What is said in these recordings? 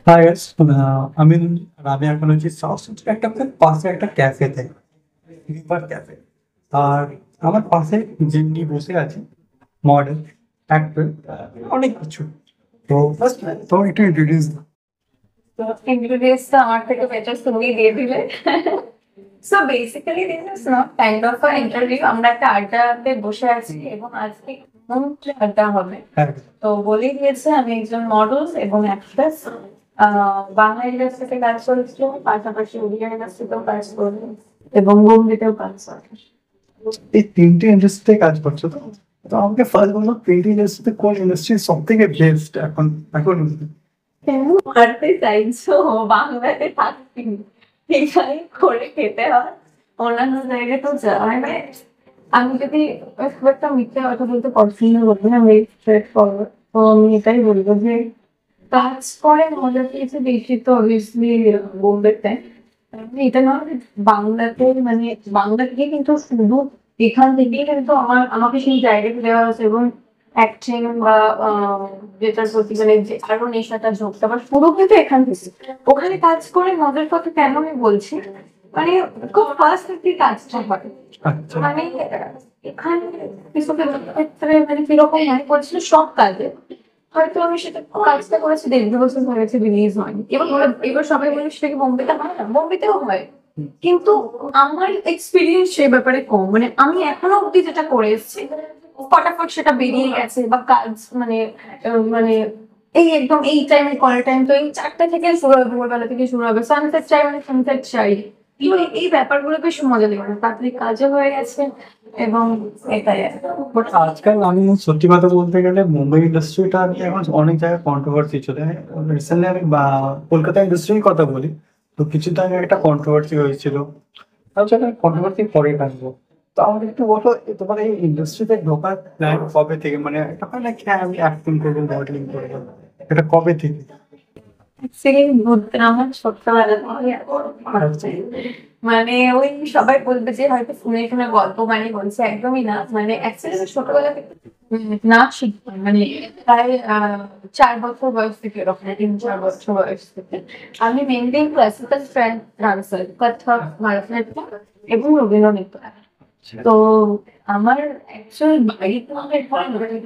Hi guys, আমি আমি এখন হচ্ছি সাউথ সেন্টার একটা খুব পাশে একটা ক্যাফেতে, রিভার ক্যাফে। আর আমার পাশে যিনি বসে আছে মডেল, অ্যাক্টর, অনেক কিছু। তো ফার্স্ট তোমার একটু ইন্ট্রোডিউস দাও। Introduce আমার থেকে better তুমি দিয়ে দিলে। So basically this is not kind of an interview. আমরা একটা আড্ডাতে বসে আছি এবং আজকে মন্ত্রে আড্ডা হবে। হ্যাঁ, তো বলেই দিয়েছে আমি একজন মডেল এবং অ্যাক্ট্রেস। বাংলা ইন্ডাস্ট্রিতে কাজ করেছি, পাশাপাশি উড়িয়া ইন্ডাস্ট্রিতেও কাজ করি এবং বোম্বেতেও কাজ করি। এই তিনটে ইন্ডাস্ট্রিতে কাজ করছো তো? তো আমাকে ফার্স্ট বলো, তিনটে ইন্ডাস্ট্রিতে কোন ইন্ডাস্ট্রি সব থেকে বেস্ট এখন এখন? কেন মারতে চাইছো? বাংলাতে থাকছি, এখানে করে খেতে হয়, অন্যান্য জায়গায় তো যাওয়া না। আমি যদি খুব একটা মিথ্যে কথা বলতে পছন্দ করি না, আমি স্ট্রেট ফরওয়ার্ড, তো আমি এটাই বলবো যে কাজ করে মজা পেয়েছে বেশি তো অবভিয়াসলি বোম্বেতে। এটা নয় যে বাংলাতে, মানে বাংলা থেকে কিন্তু শুধু এখান থেকেই কিন্তু আমাকে সেই জায়গাটা দেওয়া হয়েছে এবং অ্যাক্টিং বা যেটার প্রতি মানে যে আরো নেশাটা ঝোঁকটা বা শুরু কিন্তু এখান থেকে। ওখানে কাজ করে মজার কথা কেন আমি বলছি, মানে খুব ফার্স্ট একটি কাজটা হয়। আচ্ছা, মানে এখানে কিছু কিছু ক্ষেত্রে মানে কিরকম হয় বলছিল সব কাজে হয়তো আমি সেটা কাজটা করেছি 1.5 বছর হয়ে গেছে, রিলিজ হয়নি। এবার সবাই বলে সেটা কি বোম্বেতে হয় না? বোম্বেতেও হয়, কিন্তু আমার এক্সপিরিয়েন্স সে ব্যাপারে কম। মানে আমি এখনো অব্দি যেটা করে এসেছি ফটাফট সেটা বেরিয়ে গেছে বা কাজ মানে মানে এই একদম এই টাইমে করার টাইম তো এই 4টা থেকে শুরু হবে, ভোরবেলা থেকে শুরু হবে, সানসেট চাই মানে সানসেট চাই। তো এই ব্যাপারগুলো বেশ মজা লেগে না, তাড়াতাড়ি কাজও হয়ে গেছে এবং এটাই আর কি। বাট আজকাল আমি সত্যি কথা বলতে গেলে মুম্বাই ইন্ডাস্ট্রিটা নিয়ে এখন অনেক জায়গায় কন্ট্রোভার্সি চলে। রিসেন্টলি আমি কলকাতা ইন্ডাস্ট্রির কথা বলি, তো কিছুদিন আগে একটা কন্ট্রোভার্সি হয়েছিল। আমি সেটা কন্ট্রোভার্সি পরে আসবো। তো আমাকে একটু বলো, তোমার এই ইন্ডাস্ট্রিতে ঢোকার প্ল্যান কবে থেকে? মানে একটা হয় না কি, হ্যাঁ আমি অ্যাক্টিং করবো, মডেলিং করবো, এটা কবে থেকে? অ্যাকচুয়ালি বলতে আমার ছোট্টবেলা থেকে হচ্ছে, মানে ওই সবাই বলবে যে হয়তো শুনে শুনে গল্প মানে বলছে, একদমই না। মানে অ্যাকচুয়ালি আমি ছোটবেলা থেকে নাচ শিখতাম, মানে প্রায় 4 বছর বয়স থেকে, এরকম 3-4 বছর বয়স থেকে। আমি mainly classical dancer, Kathak, Bharatanatyam এবং রবীন্দ্রনৃত্য। তো আমার অ্যাকচুয়াল বাড়িতে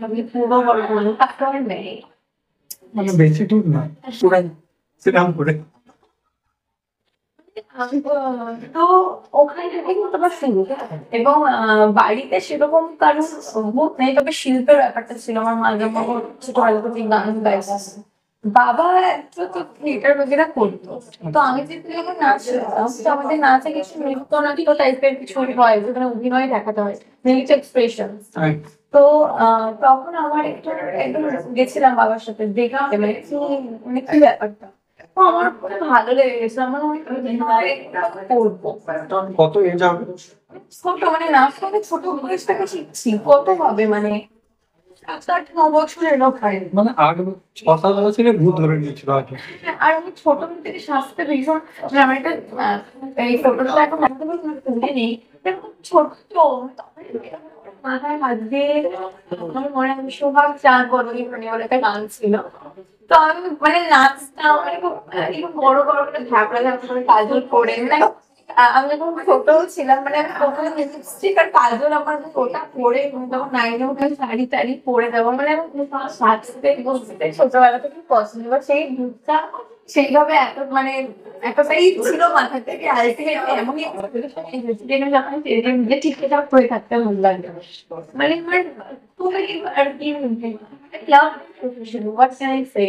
আমি পূর্ব বর্ধমান, কাটোয়ার নেই। মানে বেশি দূর না, পুরাই শ্রীরামপুরে। তো ওখানে থেকে কিন্তু আমার শুরু এবং বাড়িতে সেরকম কারণ ভূত নেই, তবে শিল্পের ব্যাপারটা ছিল। আমার মা যেমন ছোটবেলা থেকে গান গাইছে, বাবা একটু তো থিয়েটার বগেরা করতো। তো আমি যেহেতু যখন নাচ শিখতাম, তো আমাদের নাচে কিছু নৃত্যনাট্য টাইপের কিছু হয় যেখানে অভিনয় দেখাতে হয়, নিজের এক্সপ্রেশন। তো তখন আমার একটু একদম গেছিলাম বাবার সাথে দেখতে, মানে মানে কি ব্যাপারটা। তো আমার খুব ভালো লেগে গেছে, আমার মনে হয় করবো। কত এজ হবে? ছোট মানে নাচ মানে ছোট বয়স থেকে শিখছি, কত হবে মানে 7-8-9 বছরের লোক হয়। মানে 8 6 7 বছরে ভূত ধরে নিয়েছিল আগে। আর আমি ছোট থেকে সাজতে ভীষণ, মানে আমার একটা এই ফটোটা এখন দেখতে তুলে নেই, এরকম ছোট তখন মাথায় হাত দিয়ে আমার মনে হয় আমি সোহাগ চাঁদ বদলি মানে বলে একটা গান ছিল। তো আমি মানে নাচতাম, মানে খুব একটু বড় বড় করে ঝাপড়া ঝাপড়া করে কাজল করে, মানে আমি যখন ছোট ছিলাম, মানে আমি প্রথমে লিপস্টিক আর কাজল আমার ওটা পরে, তখন 9-এ উঠে শাড়ি টাড়ি পরে যাবো, মানে আমি সাজতে বসতে ছোটবেলা থেকে পছন্দ। এবার সেই দুধটা সেইভাবে এত মানে এতটাই ছিল মাথা থেকে, আলটিমেটলি এমনই যখন নিজে ঠিকঠাক হয়ে থাকতে ভালো লাগে। মানে আমার খুবই আর কি love profession, what can I say.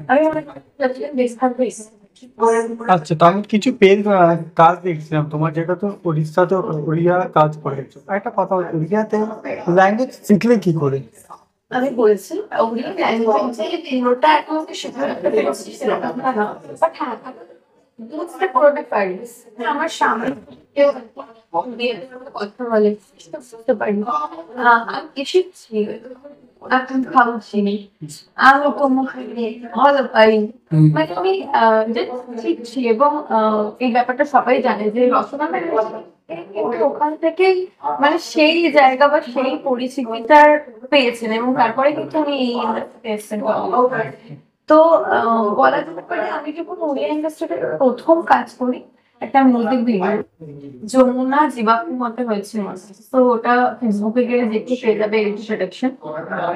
আমি মনে করি বেস্ট থাকবে। আচ্ছা, তো আমি কিছু পেজ কাজ দেখছিলাম তোমার, যেটা তো উড়িষ্যাতে উড়িয়া কাজ করেছো। একটা কথা হচ্ছে, উড়িয়াতে ল্যাঙ্গুয়েজ শিখলে কি করে? আমি বলছি ওড়িয়া ল্যাঙ্গুয়েজ পুরোটা এখন শেখাতে না, বাট হ্যাঁ বুঝতে পুরোটা পারি। আমার সামনে কেউ দিয়ে কথা বলে সেটা বুঝতে পারি। আমি এসেছি এখন খাচ্ছি, আমি কোনো ভালো পাই, মানে আমি শিখছি এবং এই ব্যাপারটা সবাই জানে যে রচনা মানে কিন্তু ওখান থেকেই মানে সেই জায়গা বা সেই পরিচিতিটার পেয়েছেন এবং তারপরে কিন্তু আমি এই ইন্ডাস্ট্রিতে এসেছেন। তো বলা যেতে পারে আমি যখন ওড়িয়া ইন্ডাস্ট্রিতে প্রথম কাজ করি একটা মিউজিক ভিডিও যমুনা জীবাত্ম মতে হয়েছিল। তো ওটা ফেসবুকে গিয়ে দেখতে পেয়ে যাবে ইন্ট্রোডাকশন,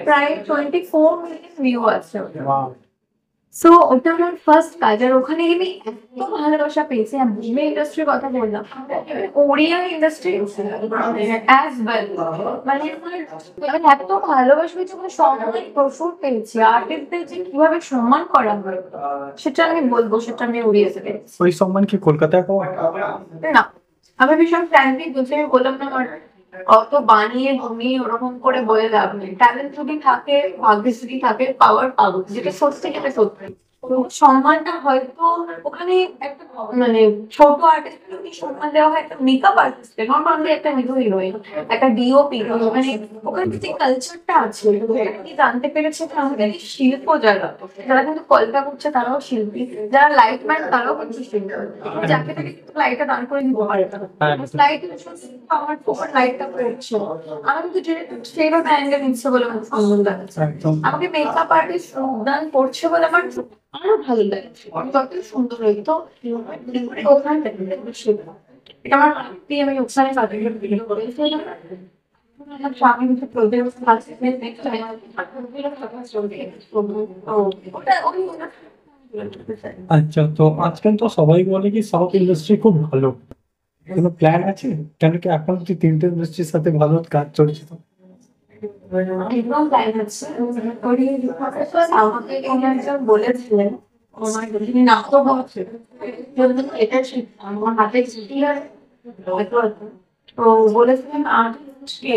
প্রায় 24 মিলিয়ন ভিউ আছে ওটা। সো ওটা আমার ফার্স্ট কাজ, আর ওখানে গিয়ে আমি এত ভালোবাসা পেয়েছি। আমি ফিল্ম ইন্ডাস্ট্রির কথা বললাম, ওড়িয়া ইন্ডাস্ট্রি অ্যাজ ওয়েল, মানে আমি এত ভালোবাসা পেয়েছি, ওখানে সম্মান প্রচুর পেয়েছি। আর্টিস্টদের যে কিভাবে সম্মান করা হয় সেটা আমি বলবো, সেটা আমি উড়িয়েতে পেরেছি। ওই সম্মান কি কলকাতায় পাওয়া? না, আমি ভীষণ ট্যালেন্টেড বলছি, আমি বললাম না আমার অত বানিয়ে ঘুমিয়ে ওরকম করে বলে লাভ নেই। ট্যালেন্ট যদি থাকে, ভাগ্য যদি থাকে, পাওয়ার পাবো, যেটা সত্যি সেটা সত্যি। তো সম্মানটা হয়তো ওখানে একটা মানে ছোট আর্টিস্টকে সম্মান দেওয়া হয়, একটা মেকআপ আর্টিস্টকে নট অনলি একটা হিরো হিরোইন, একটা ডিওপি, মানে ওখানে যে কালচারটা আছে কি জানতে পেরেছে যে আমাদের এই শিল্প যারা যারা কিন্তু কলকা করছে তারাও শিল্পী, যারা লাইট ম্যান তারাও কিন্তু শিল্পী। যাকে তাকে কিন্তু লাইটটা দান করে দিতে পারে লাইট আমার ফোন লাইটটা করছে, আমি কিন্তু সেইভাবে অ্যাঙ্গেল নিচ্ছে বলে আমার সুন্দর লাগছে। একদম। আমাকে মেকআপ আর্টিস্ট রূপদান করছে বলে আমার আরো ভালো লাগছে, যত সুন্দর হইতো ওখান থেকে এটা আমার প্রাপ্তি। আমি ওখানে সার্টিফিকেট ভিডিও করেছি, আমার স্বামী কিন্তু প্রোজেক্ট আচ্ছা, তো আজকাল তো সবাই বলে কি সাউথ ইন্ডাস্ট্রি খুব ভালো, কোনো প্ল্যান আছে? কেন কি এখন তুই তিনটে ইন্ডাস্ট্রির সাথে ভালো কাজ চলছে তো? একদম প্ল্যান আছে। আমাকে কোনো একজন বলেছিলেন আমার যদি নাটক হচ্ছে এটা আমার হাতে ক্লিয়ার, তো বলেছিলেন আর্টিস্টকে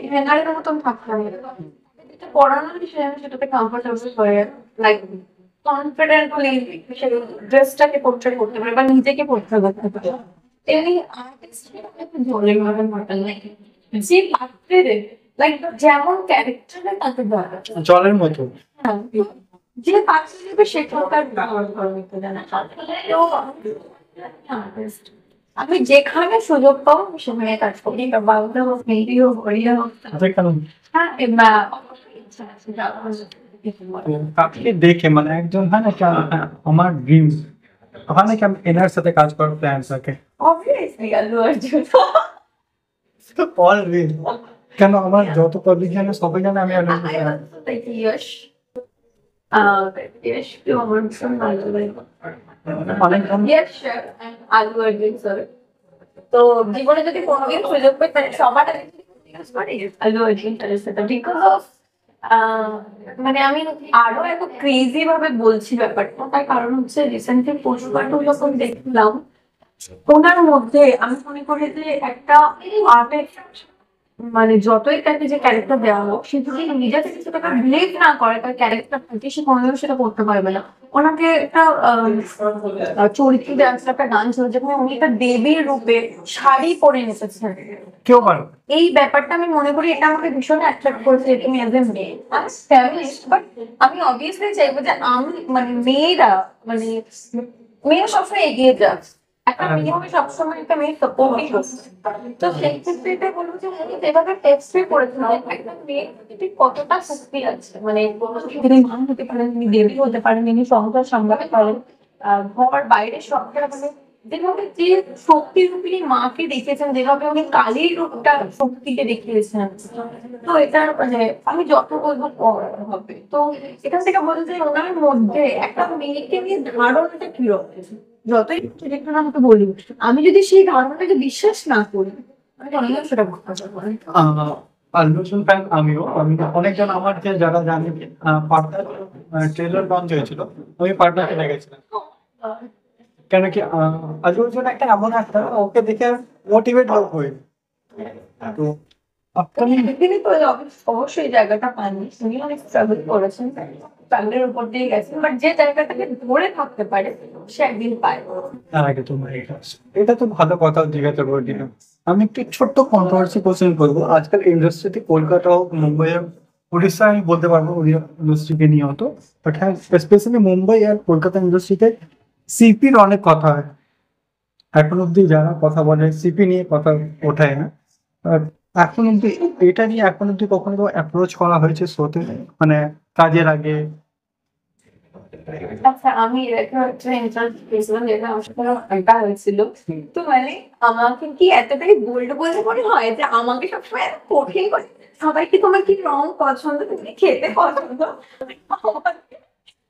ট্রেনারের মতন থাকতে হবে, যেটা পড়ানো বিষয়ে আমি সেটাতে কমফোর্টেবল হয়ে লাইক কনফিডেন্টলি সেই ড্রেসটাকে পোর্ট্রেট করতে পারে বা নিজেকে পোর্ট্রেট করতে পারে। তেমনি আর্টিস্টকে জলে ভাবে মডেল লাগে যে পাত্রে লাইক যেমন ক্যারেক্টারে তাকে দরকার, জলের মতো। হ্যাঁ, যে পাত্রে দেবে সেটাও তার ব্যবহার করে নিতে জানা। তো artist, আমি যেখানে সুযোগ পাবো আমি সেখানে কাজ করি, বা বাংলা হোক, হিন্দি হোক, ওড়িয়া হোক। আচ্ছা, কেন হ্যাঁ, এবার ইচ্ছা আছে যাওয়ার। কাকে দেখে মানে একজন হয় না কি, আমার ড্রিম ওখানে কি আমি এনার সাথে কাজ করার প্ল্যান থাকে Obviously, আল্লু অর্জুন। অলওয়েজ। কেন আমার যত পাবলিক জানে সবাই জানে আমি আলু I also like Yash. Yash to আমার ভীষণ ভালো লাগে। অনেক Yes, sir. And Allu Arjun sir. তো জীবনে যদি কোনোদিন সুযোগ পাই তাহলে সবার আগে জিজ্ঞেস করি আল্লু অর্জুন স্যারের সাথে, বিকজ অফ মানে আমি আরো এত ক্রেজি ভাবে বলছি ব্যাপারটা, তার কারণ হচ্ছে রিসেন্টলি পোস্টমার্টম যখন দেখলাম ওনার মধ্যে আমি মনে করি যে একটা আর্টিস্ট মানে যতই তাকে যে ক্যারেক্টার দেওয়া হোক, সে যদি নিজে থেকে সেটাকে বিলিভ না করে তার ক্যারেক্টার থাকে, সে কোনোদিনও সেটা করতে পারবে না। ওনাকে একটা চরিত্র দেওয়া ছিল, একটা গান ছিল যেখানে উনি একটা দেবীর রূপে শাড়ি পরে এসেছেন। কেউ পারো। এই ব্যাপারটা আমি মনে করি এটা আমাকে ভীষণ অ্যাট্রাক্ট করেছে। তুমি অ্যাজ এ মেয়ে, আমি ফ্যামিলিস্ট, বাট আমি অবভিয়াসলি চাইবো যে আমি মানে মেয়েরা মানে মেয়েরা সবসময় এগিয়ে যাক, একটা মেয়ে হবে সবসময় একটা মেয়ে সাপোর্টিভ হোক। তো সেই ক্ষেত্রে এটা বলবো যে উনি যেভাবে টেক্সটে করেছেন একটা মেয়ের প্রতি কতটা শক্তি আছে, মানে তিনি মা হতে পারেন, তিনি দেবী হতে পারেন, তিনি সংসার সামলাতে পারেন, ঘর বাইরে সবটা মানে যেভাবে যে শক্তি রূপিণী মাকে দেখিয়েছেন, যেভাবে উনি কালীর রূপটা শক্তিকে দেখিয়েছেন, তো এটা মানে আমি যত বলবো কম হবে। তো এখান থেকে বলতে যে ওনার মধ্যে একটা মেয়েকে নিয়ে ধারণাটা কিরকম, যতই যেটা আমাকে বলি আমি যদি সেই ধারণাটাকে বিশ্বাস না করি আমি কোনোদিন সেটা করতে পারবো না। আল্লু অর্জুন ফ্যান আমিও। আমি অনেকজন আমার যে যারা জানে পার্টনার ট্রেলার লঞ্চ হয়েছিল, আমি পার্টনারকে দেখেছিলাম। কেন কি আল্লু অর্জুন একটা এমন একটা ওকে দেখে মোটিভেট হই। তো আপকামিং তিনি তো অবশ্যই জায়গাটা পাননি, উনি অনেক স্ট্রাগল করেছেন, স্ট্রাগলের উপর দিয়ে গেছেন, বাট যে জায়গাটাকে ধরে থাকতে পারে সে একদিন পায়। তার আগে তোমার এটা তো ভালো কথা জিজ্ঞাসা করে দিলাম। আমি একটু ছোট্ট কন্ট্রোভার্সি কোশ্চেন করবো। আজকাল ইন্ডাস্ট্রিতে কলকাতা হোক, মুম্বাই হোক, উড়িষ্যা আমি বলতে পারবো উড়িয়া ইন্ডাস্ট্রিকে নিয়ে হতো, বাট হ্যাঁ স্পেশালি মুম্বাই আর কলকাতা ইন্ডাস্ট্রিতে সিপির অনেক কথা হয়। এখন অব্দি যারা কথা বলে সিপি নিয়ে কথা ওঠায় না। আর এখন অব্দি এটা নিয়ে এখন অব্দি কখনো অ্যাপ্রোচ করা হয়েছে শোতে, মানে কাজের আগে? আচ্ছা, আমি এরকম একটা ইন্টারেস্ট পেয়েছিলাম যেটা আমার সাথে আঁকা হয়েছিল। তো মানে আমাকে কি এতটাই বোল্ড বলে মনে হয় যে আমাকে সবসময় এত কঠিন করে সবাই কি তোমার কি রং পছন্দ, তুমি কি খেতে পছন্দ,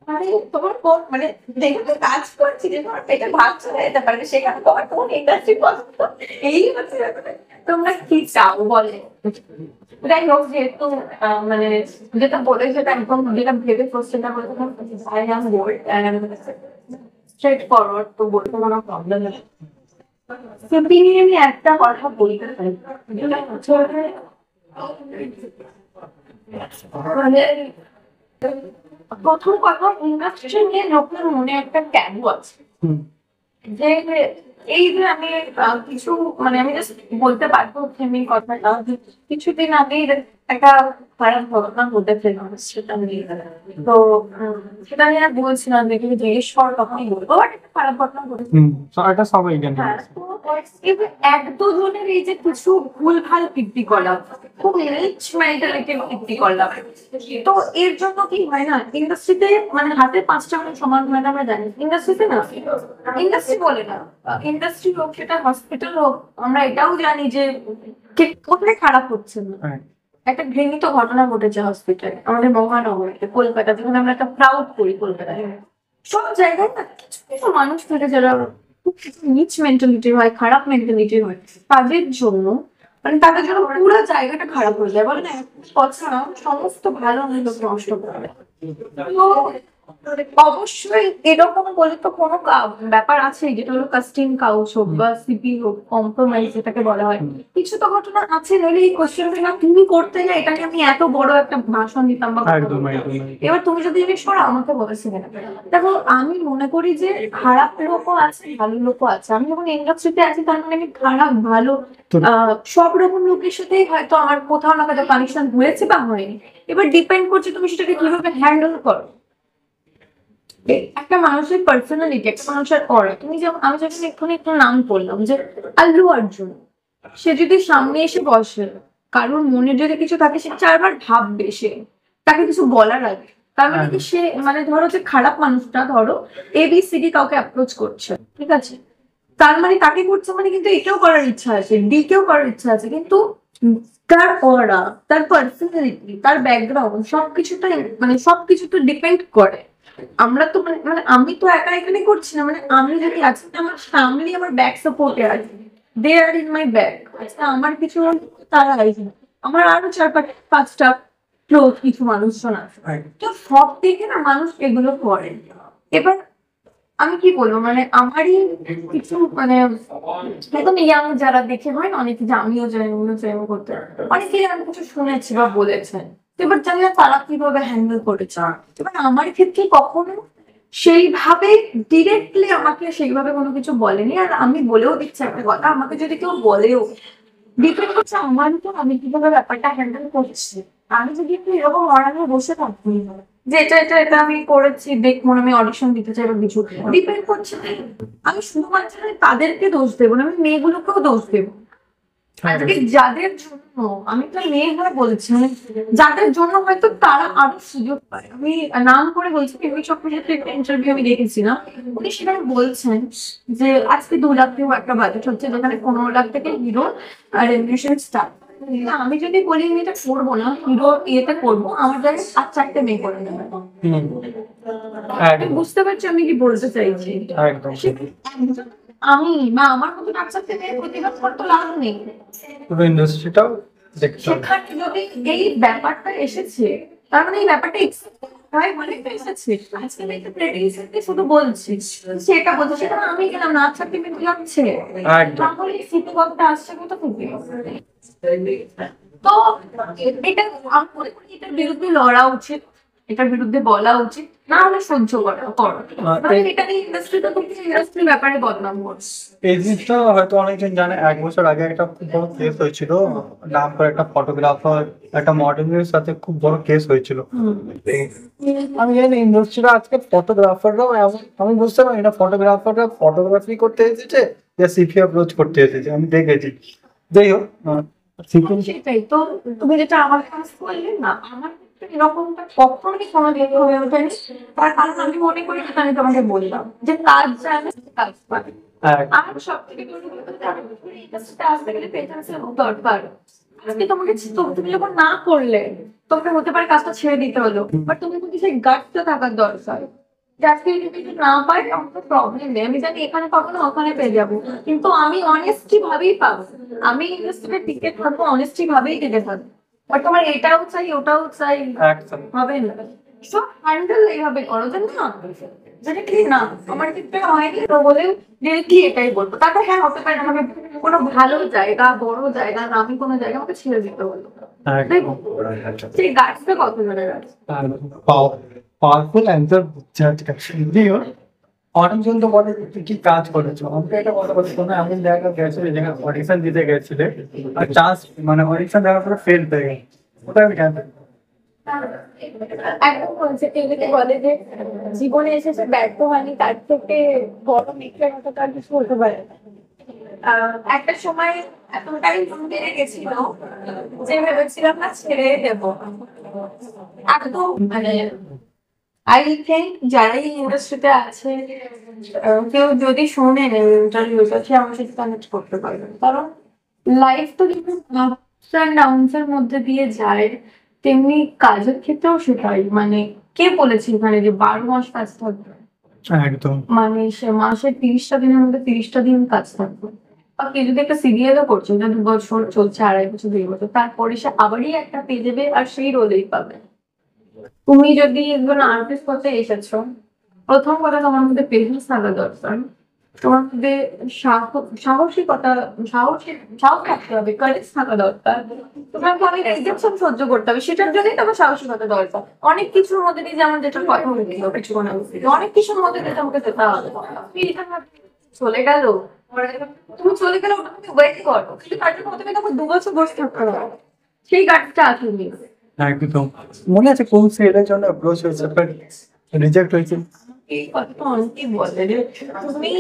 মানে তোমার কোন মানে দেখে তো কাজ করছি যে তোমার পেটে ভাত চলে যেতে পারে, সেখানে তোমার কোন ইন্ডাস্ট্রি পছন্দ, এই হচ্ছে ব্যাপার। তোমরা কি চাও বলে। যাই হোক, যেহেতু মানে যেটা বলে সেটা একদম যেটা ভেবে কোশ্চেনটা বলে I am bold and straightforward, তো বলতে কোনো প্রবলেম নেই। সিম্পলি আমি একটা কথা বলতে চাই, যেটা হচ্ছে মানে প্রথম কথা, ইন্ডাস্ট্রি নিয়ে লোকের মনে একটা ট্যাবু আছে যে এই যে আমি কিছু মানে আমি জাস্ট বলতে পারবো থেমি কথাটা যে কিছুদিন আগেই একটা খারাপ ঘটনা ঘটেছে সেটা নিয়ে। তো সেটা নিয়ে আর বলছিলাম যে কিন্তু জিজ্ঞেস কর তখনই বলবো, বাট একটা খারাপ ঘটনা ঘটেছে। এটা সবাই জানে। হ্যাঁ, তো এবার এক দুজনের এই যে কিছু ভুলভাল কীর্তিকলাপ, খুব নিচ মেন্টালিটির কীর্তিকলাপ, তো এর জন্য কি হয় না ইন্ডাস্ট্রিতে মানে হাতে পাঁচটা মানে সমান হয় না, আমরা জানি ইন্ডাস্ট্রিতে না, ইন্ডাস্ট্রি বলে না, ইন্ডাস্ট্রি হোক সেটা হসপিটাল হোক, আমরা এটাও জানি যে কোথায় খারাপ হচ্ছে না। একটা ঘৃণিত ঘটনা ঘটেছে হসপিটালে আমাদের মহানগরীতে, কলকাতা, যেখানে আমরা একটা প্রাউড করি কলকাতায়। সব জায়গায় না কিছু কিছু মানুষ থাকে যারা খুব নিচ মেন্টালিটি হয়, খারাপ মেন্টালিটি হয়, তাদের জন্য মানে তাদের জন্য পুরো জায়গাটা খারাপ হয়ে যায়, বলে না কথা না সমস্ত ভালো লোক নষ্ট করে। তো অবশ্যই এরকম বলে তো কোনো ব্যাপার আছে যেটা হলো কাস্টিং কাউচ হোক বা সিপি হোক, কম্প্রোমাইজ যেটাকে বলা হয়, কিছু তো ঘটনা আছে, নইলে এই কোশ্চেনটা না তুমি করতে গেলে এটাকে আমি এত বড় একটা ভাষণ দিতাম বা এবার তুমি যদি জিজ্ঞেস করো আমাকে বলেছিলে না। দেখো, আমি মনে করি যে খারাপ লোকও আছে ভালো লোকও আছে। আমি যখন ইন্ডাস্ট্রিতে আছি তার মানে আমি খারাপ ভালো সব রকম লোকের সাথেই হয়তো আমার কোথাও না কোথাও কানেকশন হয়েছে বা হয়নি। এবার ডিপেন্ড করছে তুমি সেটাকে কিভাবে হ্যান্ডেল করো। একটা মানুষের পার্সোনালিটি, একটা মানুষের অরা, তুমি যেমন আমি যখন এক্ষুনি একটু নাম করলাম যে আল্লু অর্জুন, সে যদি সামনে এসে বসে কারোর মনে যদি কিছু থাকে সে চারবার ভাববে, সে তাকে কিছু বলার আগে। তার মানে কি সে মানে ধরো যে খারাপ মানুষটা ধরো ABCD কাউকে অ্যাপ্রোচ করছে, ঠিক আছে, তার মানে তাকে করছে মানে কিন্তু এটাও করার ইচ্ছা আছে, ডি কেও করার ইচ্ছা আছে, কিন্তু তার অরা, তার পার্সোনালিটি, তার ব্যাকগ্রাউন্ড সবকিছুতে মানে সবকিছু তো ডিপেন্ড করে। আমরা তো মানে মানে আমি তো একা এখানে করছি না, মানে আমি যদি আজকে আমার ফ্যামিলি আমার ব্যাক সাপোর্টে আছে, দে আর ইন মাই ব্যাক, আজকে আমার কিছু তারা আছে, আমার আরো চার পাঁচটা ক্লোজ কিছু মানুষজন আছে, তো সব দিকে না মানুষ এগুলো করে। এবার আমি কি বলবো মানে আমারই কিছু মানে একদম ইয়াং যারা দেখে হয় না অনেকে যে আমিও যাই আমিও চাই করতে, অনেকে আমি কিছু শুনেছি বা বলেছেন, এবার জানি না তারা কিভাবে হ্যান্ডেল করেছে। এবার আমার ক্ষেত্রে কখনো সেইভাবে ডিরেক্টলি আমাকে সেইভাবে কোনো কিছু বলেনি, আর আমি বলেও দিচ্ছি একটা কথা, আমাকে যদি কেউ বলেও ডিপেন্ড করছে আমার উপর আমি কিভাবে ব্যাপারটা হ্যান্ডেল করছি। আমি যদি একটু এরকম অরানে বসে থাকি যে এটা এটা এটা আমি করেছি দেখুন আমি অডিশন দিতে চাই বা কিছু, ডিপেন্ড করছে আমি শুধুমাত্র তাদেরকে দোষ দেবো না, আমি মেয়েগুলোকেও দোষ দেবো। আজকে যাদের জন্য আমি তো মেয়ে হয়ে বলছি, মানে যাদের জন্য হয়তো তারা আরো সুযোগ পায়, আমি নাম করে বলছি টিভি চক্রের একটা ইন্টারভিউ আমি দেখেছি না, উনি সেখানে বলছেন যে আজকে 2 লাখ টাকা একটা বাজেট হচ্ছে যেখানে 15 লাখ থেকে হিরো আর রেমিনেশন স্টার্ট। আমি যদি বলি আমি এটা করবো না, হিরো ইয়েতে করবো, আমার জায়গায় 4-4টে মেয়ে করে নেবে। বুঝতে পারছি আমি কি বলতে চাইছি। আমি বা আমার মতো 4-4টে মেয়ের প্রতিবাদ করতে লাভ নেই, পুরো ইন্ডাস্ট্রিটাও দেখতে হবে। সেখানে যদি এই ব্যাপারটা এসেছে তার মানে এই ব্যাপারটা হয় বলে তো এসেছে। আজকে আমি একটা প্রেডিক্টে শুধু বলছি সেটা বলছি, সেটা আমি গেলাম না, 4টে মেয়ে যাচ্ছে তাহলে সিটিগতটা আসছে কত থেকে। তো এটা আমি মনে করি এটার বিরুদ্ধে লড়া উচিত, এটার বিরুদ্ধে বলা উচিত, না হলে সহ্য করা করো, এটা নিয়ে ইন্ডাস্ট্রিটা তো ইন্ডাস্ট্রির ব্যাপারে বদনাম করছে। এই জিনিসটা হয়তো অনেকজন জানে, 1 বছর আগে একটা খুব বড় কেস হয়েছিল, নাম করে একটা ফটোগ্রাফার একটা মডেলের সাথে খুব বড় কেস হয়েছিল। আমি জানি ইন্ডাস্ট্রিটা আজকে ফটোগ্রাফাররাও এমন, আমি বুঝতে পারি না ফটোগ্রাফাররা ফটোগ্রাফি করতে এসেছে या সিপি অ্যাপ্রোচ করতে এসেছে, আমি দেখেছি। যাই হোক সেটাই তো তুমি যেটা আমার কাছে বললে না, আমার এরকমটা কখনোই কোনোদিন হয়ে ওঠেনি। তার কারণ আমি মনে করি, যেটা আমি তোমাকে বললাম, যে কাজ জানে কাজ পারে। আর সব থেকে বড় কথা হচ্ছে, আমি এই কাজটা আসতে গেলে পেশেন্সের দরকার। আজকে তুমি যখন না করলে, তোমাকে হতে পারে কাজটা ছেড়ে দিতে হলো, বাট তুমি কিন্তু সেই গাটটা থাকার দরকার। যে আজকে যদি না পাই, আমার তো প্রবলেম নেই, আমি জানি এখানে পাবো না ওখানে পেয়ে যাবো, কিন্তু আমি অনেস্টি ভাবেই পাবো। আমি ইন্ডাস্ট্রিতে টিকে থাকবো, অনেস্টি ভাবেই টিকে থাকবো। বাট তোমার এটাও চাই ওটাও চাই, হবে না। সব হ্যান্ডেল এইভাবে করো যে না, যেটা কি না আমার ক্ষেত্রে হয়নি তো বলে ডিরেক্টলি এটাই বলবো। তারপর হ্যাঁ, হতে পারে আমাকে কোনো ভালো জায়গা, বড় জায়গা, নামি কোনো জায়গা আমাকে ছেড়ে দিতে হলো। সেই গাছটা কত জনের আছে। পাওয়ারফুল অ্যান্সার যদিও অনেকজন তো বলে তুই কি কাজ করেছো, আমাকে একটা কথা বলছি, কোনো এমন জায়গা গেছিলে যেখানে অডিশন দিতে গেছিলে আর চান্স মানে অডিশন দেওয়ার পরে ফেল হয়ে গেছে, ওটা আমি কেন? একদম বলছে, কেউ যদি বলে যে জীবনে এসেছে ব্যর্থ হয়নি, তার থেকে বড় মিথ্যে কথা তার কিছু হতে পারে না। একটা সময় এতটাই বেড়ে গেছিল যে ভেবেছিলাম না ছেড়ে দেবো একদম। মানে আই থিঙ্ক যারা এই ইন্ডাস্ট্রিতে আছে, কেউ যদি শোনেন ইন্টারভিউটা, সে আমার সাথে কানেক্ট করতে পারবে। কারণ লাইফ তো যেমন আপস অ্যান্ড ডাউনস এর মধ্যে দিয়ে যায়, তেমনি কাজের ক্ষেত্রেও সেটাই। মানে কে বলেছে এখানে যে 12 মাস কাজ থাকবে? একদম। মানে সে মাসে 30টা দিনের মধ্যে 30টা দিন কাজ থাকবে। বা কেউ যদি একটা সিরিয়ালও করছে, যেটা 2 বছর চলছে, 2.5 বছর 2 বছর, তারপরে সে আবারই একটা পেয়ে যাবে আর সেই রোলেই পাবে। তুমি যদি একজন আর্টিস্ট হতে এসেছো, প্রথম কথা তোমার মধ্যে পেশেন্স থাকা দরকার। তোমার মধ্যে সাহসিকতা, সাহস থাকতে হবে, কারেজ থাকা দরকার। তোমাকে অনেক রিজেকশন সহ্য করতে হবে, সেটার জন্যই তোমার সাহসিকতা দরকার। অনেক কিছুর মধ্যে দিয়ে, যেমন যেটা কথা বলছিল কিছুক্ষণ আগে, অনেক কিছুর মধ্যে দিয়ে তোমাকে যেতে হবে। তুমি এটা চলে গেল, তুমি চলে গেলে ওটা তুমি ওয়েট করো, কিন্তু তার জন্য তুমি তখন 2 বছর বসে থাকতে হবে। সেই গাড়িটা আসেনি। একদম। মনে আছে কোন সিরিয়ালের জন্য অ্যাপ্রোচ হয়েছে বাট রিজেক্ট হয়েছে? এই কথাটা অনেকেই বলে যে তুমি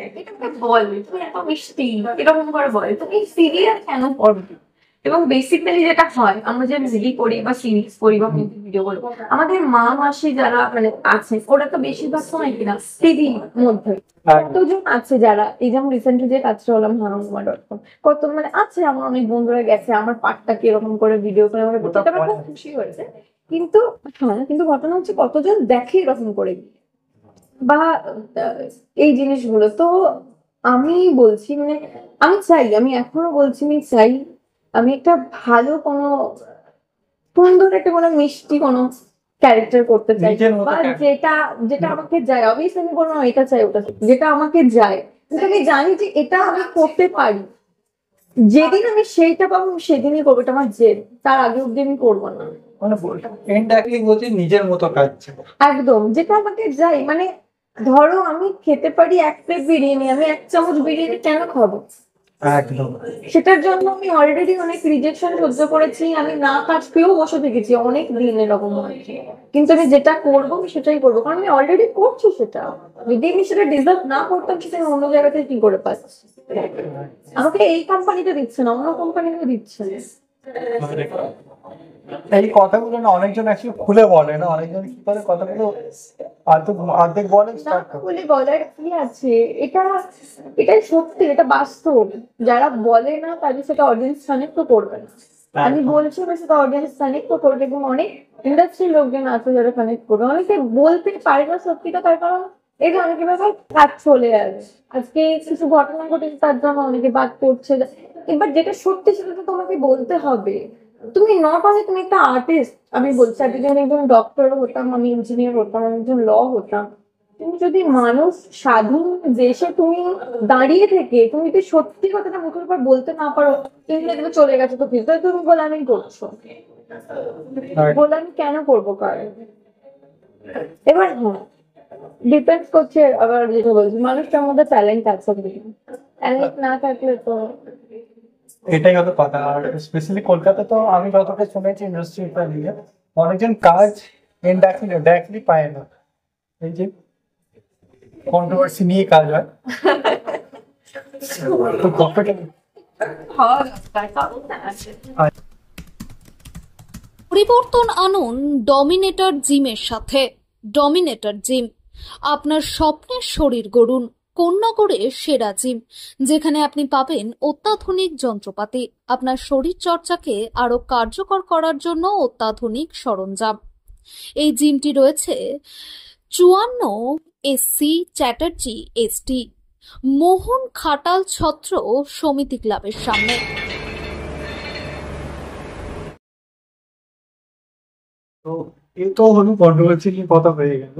এটাকে বল, তুমি এত মিষ্টি, এরকম করে বলে তুমি সিরিয়াল কেন পড়বে। এবং বেসিক্যালি যেটা হয়, আমরা যে মুভি করি বা সিরিজ করি বা ভিডিও করি, আমাদের মা মাসি যারা মানে আছে, ওরা তো বেশিরভাগ সময় কিনা টিভির মধ্যে। কতজন আছে যারা, এই যেমন রিসেন্টলি যে কাজটা হলাম হাঙ্গামা.com, কত মানে আছে, আমার অনেক বন্ধুরা গেছে, আমার পার্টটা কিরকম করে ভিডিও করে আমাকে বলতে, এটা আমার খুব খুশি হয়েছে। কিন্তু হ্যাঁ, কিন্তু ঘটনা হচ্ছে কতজন দেখে এরকম করে বা এই জিনিসগুলো। তো আমি বলছি, মানে আমি চাই, আমি এখনো বলছি আমি চাই আমি একটা ভালো কোনো সুন্দর একটা কোনো মিষ্টি কোনো ক্যারেক্টার করতে চাই, নিজের মতো বা character। যেটা যেটা আমাকে যায়। অবভিয়াসলি আমি বলবো না এটা চাই ওটা চাই, যেটা আমাকে যায়, যেটা আমি জানি যে এটা আমি করতে পারি। যেদিন আমি সেইটা পাবো আমি সেদিনই করবো, এটা আমার জেদ, তার আগে অব্দি আমি করবো না। মানে ইনডাইরেক্টলি বলছি নিজের মতো কাজ। একদম, যেটা আমাকে যাই। মানে ধরো আমি খেতে পারি 1 প্লেট বিরিয়ানি, আমি 1 চামচ বিরিয়ানি কেন খাবো? একদম। সেটার জন্য আমি অলরেডি অনেক রিজেকশন সহ্য করেছি, আমি না কাজ পেয়েও বসে থেকেছি অনেক দিন, এরকম হয়েছে। কিন্তু আমি যেটা করবো আমি সেটাই করবো, কারণ আমি অলরেডি করছি সেটা। যদি আমি সেটা ডিজার্ভ না করতাম, সেটা আমি অন্য জায়গা থেকে কি করে পাচ্ছি? আমাকে এই কোম্পানিতে দিচ্ছে না, অন্য কোম্পানিতে দিচ্ছে। এই কথাগুলো না অনেকজন অ্যাকচুয়ালি খুলে বলে না, অনেকজন কি করে কথাগুলো অর্ধেক বলে না খুলে বলার কি আছে? এটা এটাই সত্যি, এটা বাস্তব। যারা বলে না তাদের সাথে অডিয়েন্স কানেক্ট তো করবে না। আমি বলছি আমার সাথে অডিয়েন্স কানেক্ট তো করবে, এবং অনেক ইন্ডাস্ট্রির লোকজন আছে যারা কানেক্ট করবে। অনেকে বলতে পারে না সত্যিটা, তার কারণ এই যে অনেকে ব্যাপার কাজ চলে আসে, আজকে কিছু ঘটনা ঘটেছে তার জন্য অনেকে বাদ করছে। এবার যেটা সত্যি সেটা তো তোমাকে বলতে হবে। তুমি নট অনলি তুমি একটা আর্টিস্ট, আমি বলছি আজকে আমি একজন ডক্টর হতাম, আমি ইঞ্জিনিয়ার হতাম, আমি একজন ল হতাম, তুমি যদি মানুষ স্বাধীন দেশে তুমি দাঁড়িয়ে থেকে তুমি যদি সত্যি কথাটা মুখের উপর বলতে না পারো, তুমি দেখবে চলে গেছো তো ভিতরে, তুমি বলে আমি করছো, বলে আমি কেন করবো কারণ। এবার হ্যাঁ, ডিপেন্ড করছে আবার যেটা বলছি, মানুষটার মধ্যে ট্যালেন্ট আছে, ট্যালেন্ট না থাকলে তো। এটাই হলো কথা। আর স্পেশালি কলকাতা তো আমি যতটা শুনেছি ইন্ডাস্ট্রিটা নিয়ে অনেকজন কাজ ডাইরেক্টলি পায় না। এই যে কন্ট্রোভার্সি নিয়ে কাজ হয় তো হওয়া দরকার, কারণ না আছে। পরিবর্তন আনুন ডমিনেটর জিমের সাথে। ডমিনেটর জিম, আপনার স্বপ্নের শরীর গড়ুন কোন্নগরের সেরা জিম, যেখানে আপনি পাবেন অত্যাধুনিক যন্ত্রপাতি, আপনার শরীর চর্চাকে আরো কার্যকর করার জন্য অত্যাধুনিক সরঞ্জাম। এই জিমটি রয়েছে 54SC চ্যাটার্জি ST, মোহন খাটাল ছত্র সমিতি ক্লাবের সামনে। তো এই তো হলো কন্ট্রোভার্সি নিয়ে কথা হয়ে গেল।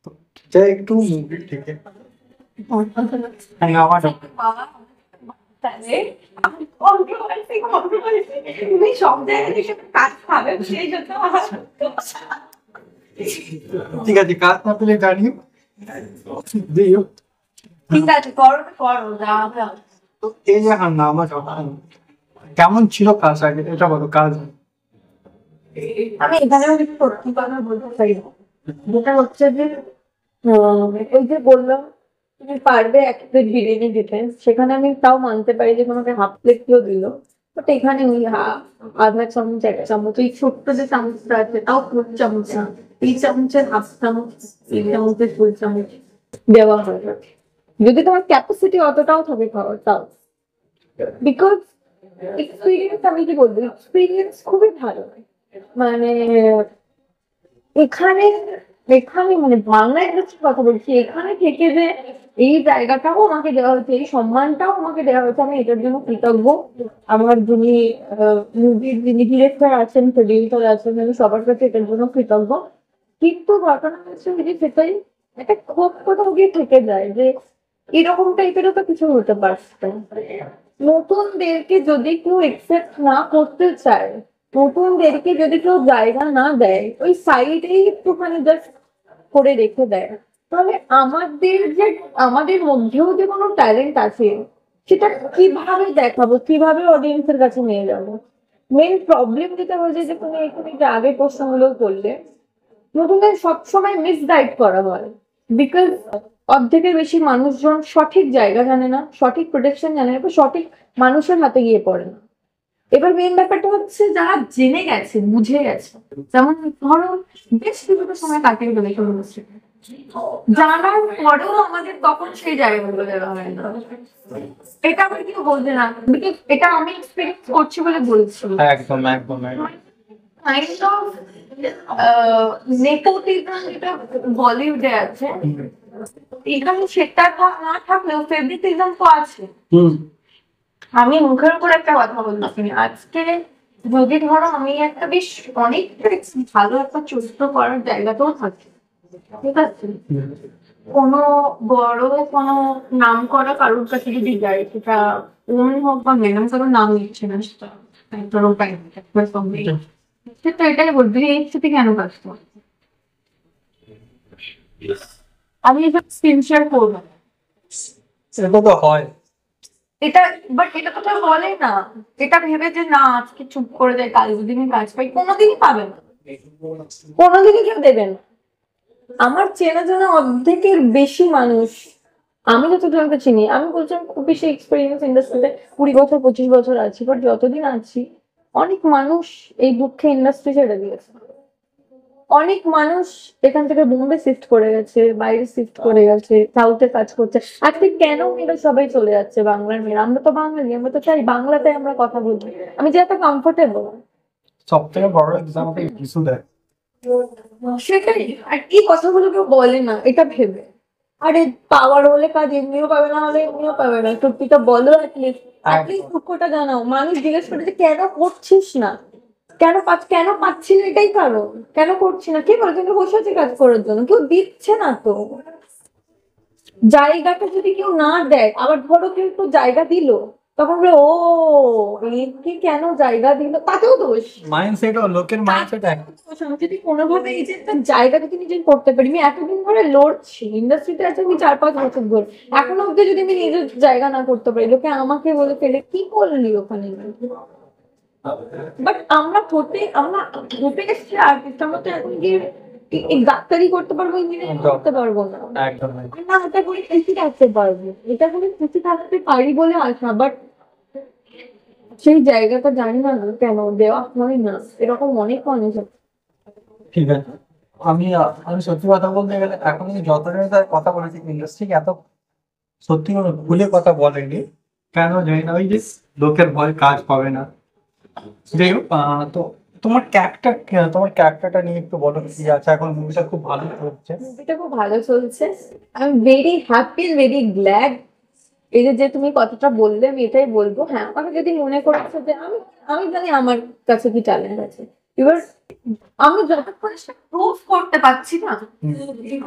তো যাই একটু মুভি থেকে আমার তাহলে তুমি সব জায়গায় এসে কাজ পাবে সেই জন্য ঠিক আছে, কাজ না পেলে জানিও, দিও। ঠিক আছে, করো করো যা হবে। তো এই যে হাঙ্গামা যখন কেমন ছিল কাজ আগে এটা বলো, কাজ আমি এখানে কিছু সত্যি কথা বলতে চাই না, যেটা হচ্ছে যে ওই যে বললাম তুমি পারবে এক প্লেট বিরিয়ানি দিতে, সেখানে আমি তাও মানতে পারি যে তোমাকে হাফ প্লেট কেউ দিল, বাট এখানে ওই আধা চামচ এক চামচ ওই ছোট্ট যে চামচটা আছে তাও ফুল চামচ না, এই চামচের হাফ চামচ এই চামচের ফুল চামচ দেওয়া হয়। যদি তোমার ক্যাপাসিটি অতটাও থাকে খাওয়ার তাও, বিকজ এক্সপিরিয়েন্স, আমি কি বলবো, এক্সপিরিয়েন্স খুবই ভালো। মানে এখানে এখানে মানে বাংলা ইন্ডাস্ট্রির কথা বলছি, এখানে থেকে যে এই জায়গাটাও আমাকে দেওয়া হয়েছে, এই সম্মানটাও আমাকে দেওয়া হয়েছে, আমি এটার জন্য কৃতজ্ঞ। আমার যিনি মুভির যিনি ডিরেক্টর আছেন, প্রডিউসার আছেন, আমি সবার কাছে এটার জন্য কৃতজ্ঞ। কিন্তু ঘটনা হচ্ছে যে সেটাই একটা ক্ষোভ কোথাও গিয়ে থেকে যায় যে এরকম টাইপেরও তো কিছু হতে পারছে। নতুনদেরকে যদি কেউ একসেপ্ট না করতে চায়, নতুনদেরকে যদি কেউ জায়গা না দেয়, ওই সাইডেই একটুখানি জাস্ট করে রেখে দেয়, তাহলে আমাদের মধ্যেও যে কোনো ট্যালেন্ট আছে সেটা কিভাবে দেখাবো, কিভাবে অডিয়েন্সের কাছে নিয়ে যাবো? মেন প্রবলেম যেটা হয়েছে যে তুমি এখানে যে আগে প্রশ্নগুলো করলে, নতুনদের সবসময় মিসগাইড করা হয়, বিকজ অর্ধেকের বেশি মানুষজন সঠিক জায়গা জানে না, সঠিক প্রোটেকশন জানে না, সঠিক মানুষের হাতে গিয়ে পড়ে না। এবার মেন ব্যাপারটা হচ্ছে যারা জেনে গেছে, বুঝে গেছে, যেমন ধরো বেশ কিছুটা সময় কাটিয়ে গেলে হচ্ছে, জানার পরেও আমাদের তখন সেই জায়গাগুলো দেওয়া হয় না। এটা আমার কেউ বলছে না, এটা আমি এক্সপিরিয়েন্স করছি বলে বলছি। একদম একদম কাইন্ড অফ নেপোটিজম যেটা বলিউডে আছে, এখানে সেটা না থাকলেও ফেভারিটিজম তো আছে। আমি মুখের উপর একটা কথা বলছি, আজকে যদি ধরো আমি একটা বেশ অনেক ভালো একটা চরিত্র করার জায়গাতেও থাকি, ঠিক আছে, কোনো বড় কোনো নাম করা কারোর কাছে যদি যাই, সেটা ওমেন হোক বা মেন, আমি কারোর নাম নিচ্ছে না, সেটা ধরো সেটা এটাই বলবি এই সাথে কেন কাজ কর, আমি এসব সিনসিয়ার করবো সেটা তো হয়। এটা বাট এটা তো কেউ বলে না, এটা ভেবে যে না আজকে চুপ করে যায়, কাল যদি আমি কাজ পাই, কোনোদিনই পাবে না, কোনোদিনই কেউ দেবে না। আমার চেনা জানা অর্ধেকের বেশি মানুষ, আমি যতজনকে চিনি, আমি বলছি আমি খুব বেশি এক্সপিরিয়েন্স ইন্ডাস্ট্রিতে 20 বছর 25 বছর আছি, বাট যতদিন আছি অনেক মানুষ এই দুঃখে ইন্ডাস্ট্রি ছেড়ে দিয়েছে। অনেক মানুষ এখান থেকে বোম্বে শিফট করে গেছে, বাইরে শিফট করে গেছে, সাউথে কাজ করছে। আজকে কেন মেয়েরা সবাই চলে যাচ্ছে, বাংলার মেয়েরা? আমরা তো বাঙালি, আমরা তো চাই বাংলাতে আমরা কথা বলবো, আমি যে এত কমফোর্টেবল। সব থেকে বড় এক্সাম্পল কিছু দেয়, সেটাই। আর এই কথাগুলো কেউ বলে না এটা ভেবে, আরে পাওয়ার হলে কাজ এমনিও পাবে, না হলে এমনিও পাবে না, সত্যিটা বলো, অ্যাটলিস্ট দুঃখটা জানাও। মানুষ জিজ্ঞেস করে যে কেন করছিস না, কেন পাচ্ছি না, এটাই কারণ। কেন করছি না, কে বলে? কিন্তু বসে আছে কাজ করার জন্য, কেউ দিচ্ছে না তো। জায়গাটা যদি কেউ না দেয়, আবার ধরো কেউ একটু জায়গা দিল, তখন বলে ও একে কেন জায়গা দিল, তাতেও দোষ। মাইন্ডসেট ও লোকের মাইন্ডসেট এক। যদি কোনোভাবে এই যে একটা জায়গা যদি নিজে করতে পারি, আমি এতদিন ধরে লড়ছি ইন্ডাস্ট্রিতে আছি, আমি 4-5 বছর ধরে, এখনো অব্দি যদি আমি নিজের জায়গা না করতে পারি, লোকে আমাকে বলে ফেলে কি করলি ওখানে। বাট আমরা ঘটে এসছি আর্টিস্ট, আমরা তো এখন গিয়ে ডাক্তারি করতে পারবো, ইঞ্জিনিয়ারিং করতে পারবো না। না এটা করে খুশি থাকতে পারবো, এটা করে খুশি থাকতে পারি বলে আশা। বাট সেই জায়গাটা জানি না কেন দেওয়া হয় না, এরকম অনেক মানুষ আছে। ঠিক আছে, আমি আমি সত্যি কথা বলতে গেলে এখন আমি যতটা তার কথা বলেছি ইন্ডাস্ট্রি এত সত্যি করে খুলে কথা বলেনি, কেন জানি না, ওই যে লোকের ভয় কাজ পাবে না। যাই হোক, তো তোমার ক্যারেক্টারটা নিয়ে একটু বলো, কি আছে এখন মুভিটা খুব ভালো চলছে। মুভিটা খুব ভালো চলছে, I am very happy, very glad. এই যে যে তুমি কথাটা বললে আমি এটাই বলবো, হ্যাঁ আমাকে যদি মনে করছো যে আমি আমি জানি আমার কাছে কি ট্যালেন্ট আছে, এবার আমি যতক্ষণ সেটা প্রুভ করতে পারছি না,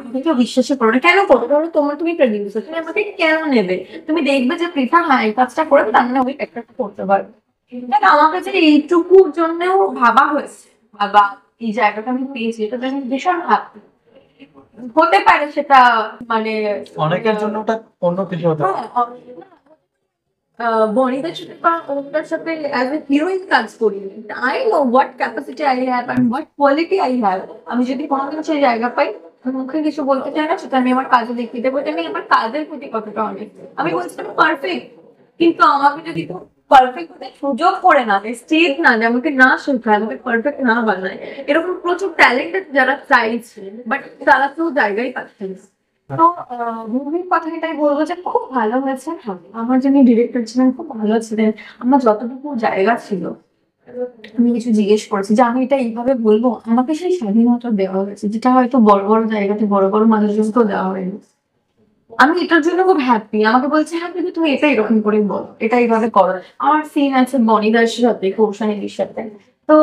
তুমি কেউ বিশ্বাসই করো না। কেন করো? ধরো তুমি প্রডিউসার, তুমি আমাকে কেন নেবে? তুমি দেখবে যে পৃথা হ্যাঁ এই কাজটা করে তার মানে ওই একটা করতে পারবে। দেখ আমার কাছে এইটুকুর জন্যও ভাবা হয়েছে, বাবা এই জায়গাটা আমি পেয়েছি, এটা আমি ভীষণ হ্যাপি। হতে পারে সেটা মানে অনেকের জন্য ওটা অন্য কিছু হতে পারে। বনিদের সাথে বা ওটার সাথে অ্যাজ এ হিরোইন কাজ করি, I know what capacity I have and what quality I have. আমি যদি কোনোদিন সেই জায়গা পাই, আমি মুখে কিছু বলতে চাই না, সেটা আমি আমার কাজে দেখিয়ে দেবো যে আমি আমার কাজের প্রতি কতটা অনেক। আমি বলছি আমি পারফেক্ট, কিন্তু আমাকে যদি পারফেক্ট হতে সুযোগ করে না দেয়, স্টেজ না দেয়, আমাকে না শেখায়, আমাকে পারফেক্ট না বানায়, এরকম প্রচুর ট্যালেন্টেড যারা চাইছে বাট তারা তো জায়গায় পাচ্ছে না। তো মুভির কথা এটাই বলবো যে খুব ভালো হয়েছে। আমার যিনি ডিরেক্টর ছিলেন খুব ভালো ছিলেন। আমার যতটুকু জায়গা ছিল আমি কিছু জিজ্ঞেস করেছি যে আমি এটা এইভাবে বলবো, আমাকে সেই স্বাধীনতা দেওয়া হয়েছে, যেটা হয়তো বড় বড় জায়গাতে বড় বড় মানুষজনকেও দেওয়া হয়নি। আমি এটার জন্য খুব হ্যাপি। আমাকে বলছে হ্যাঁ কিন্তু তুমি এটা এরকম করে বলো, এটা এইভাবে করো। আমার সিন আছে বনিদার সাথে, কৌশানীর সাথে। তো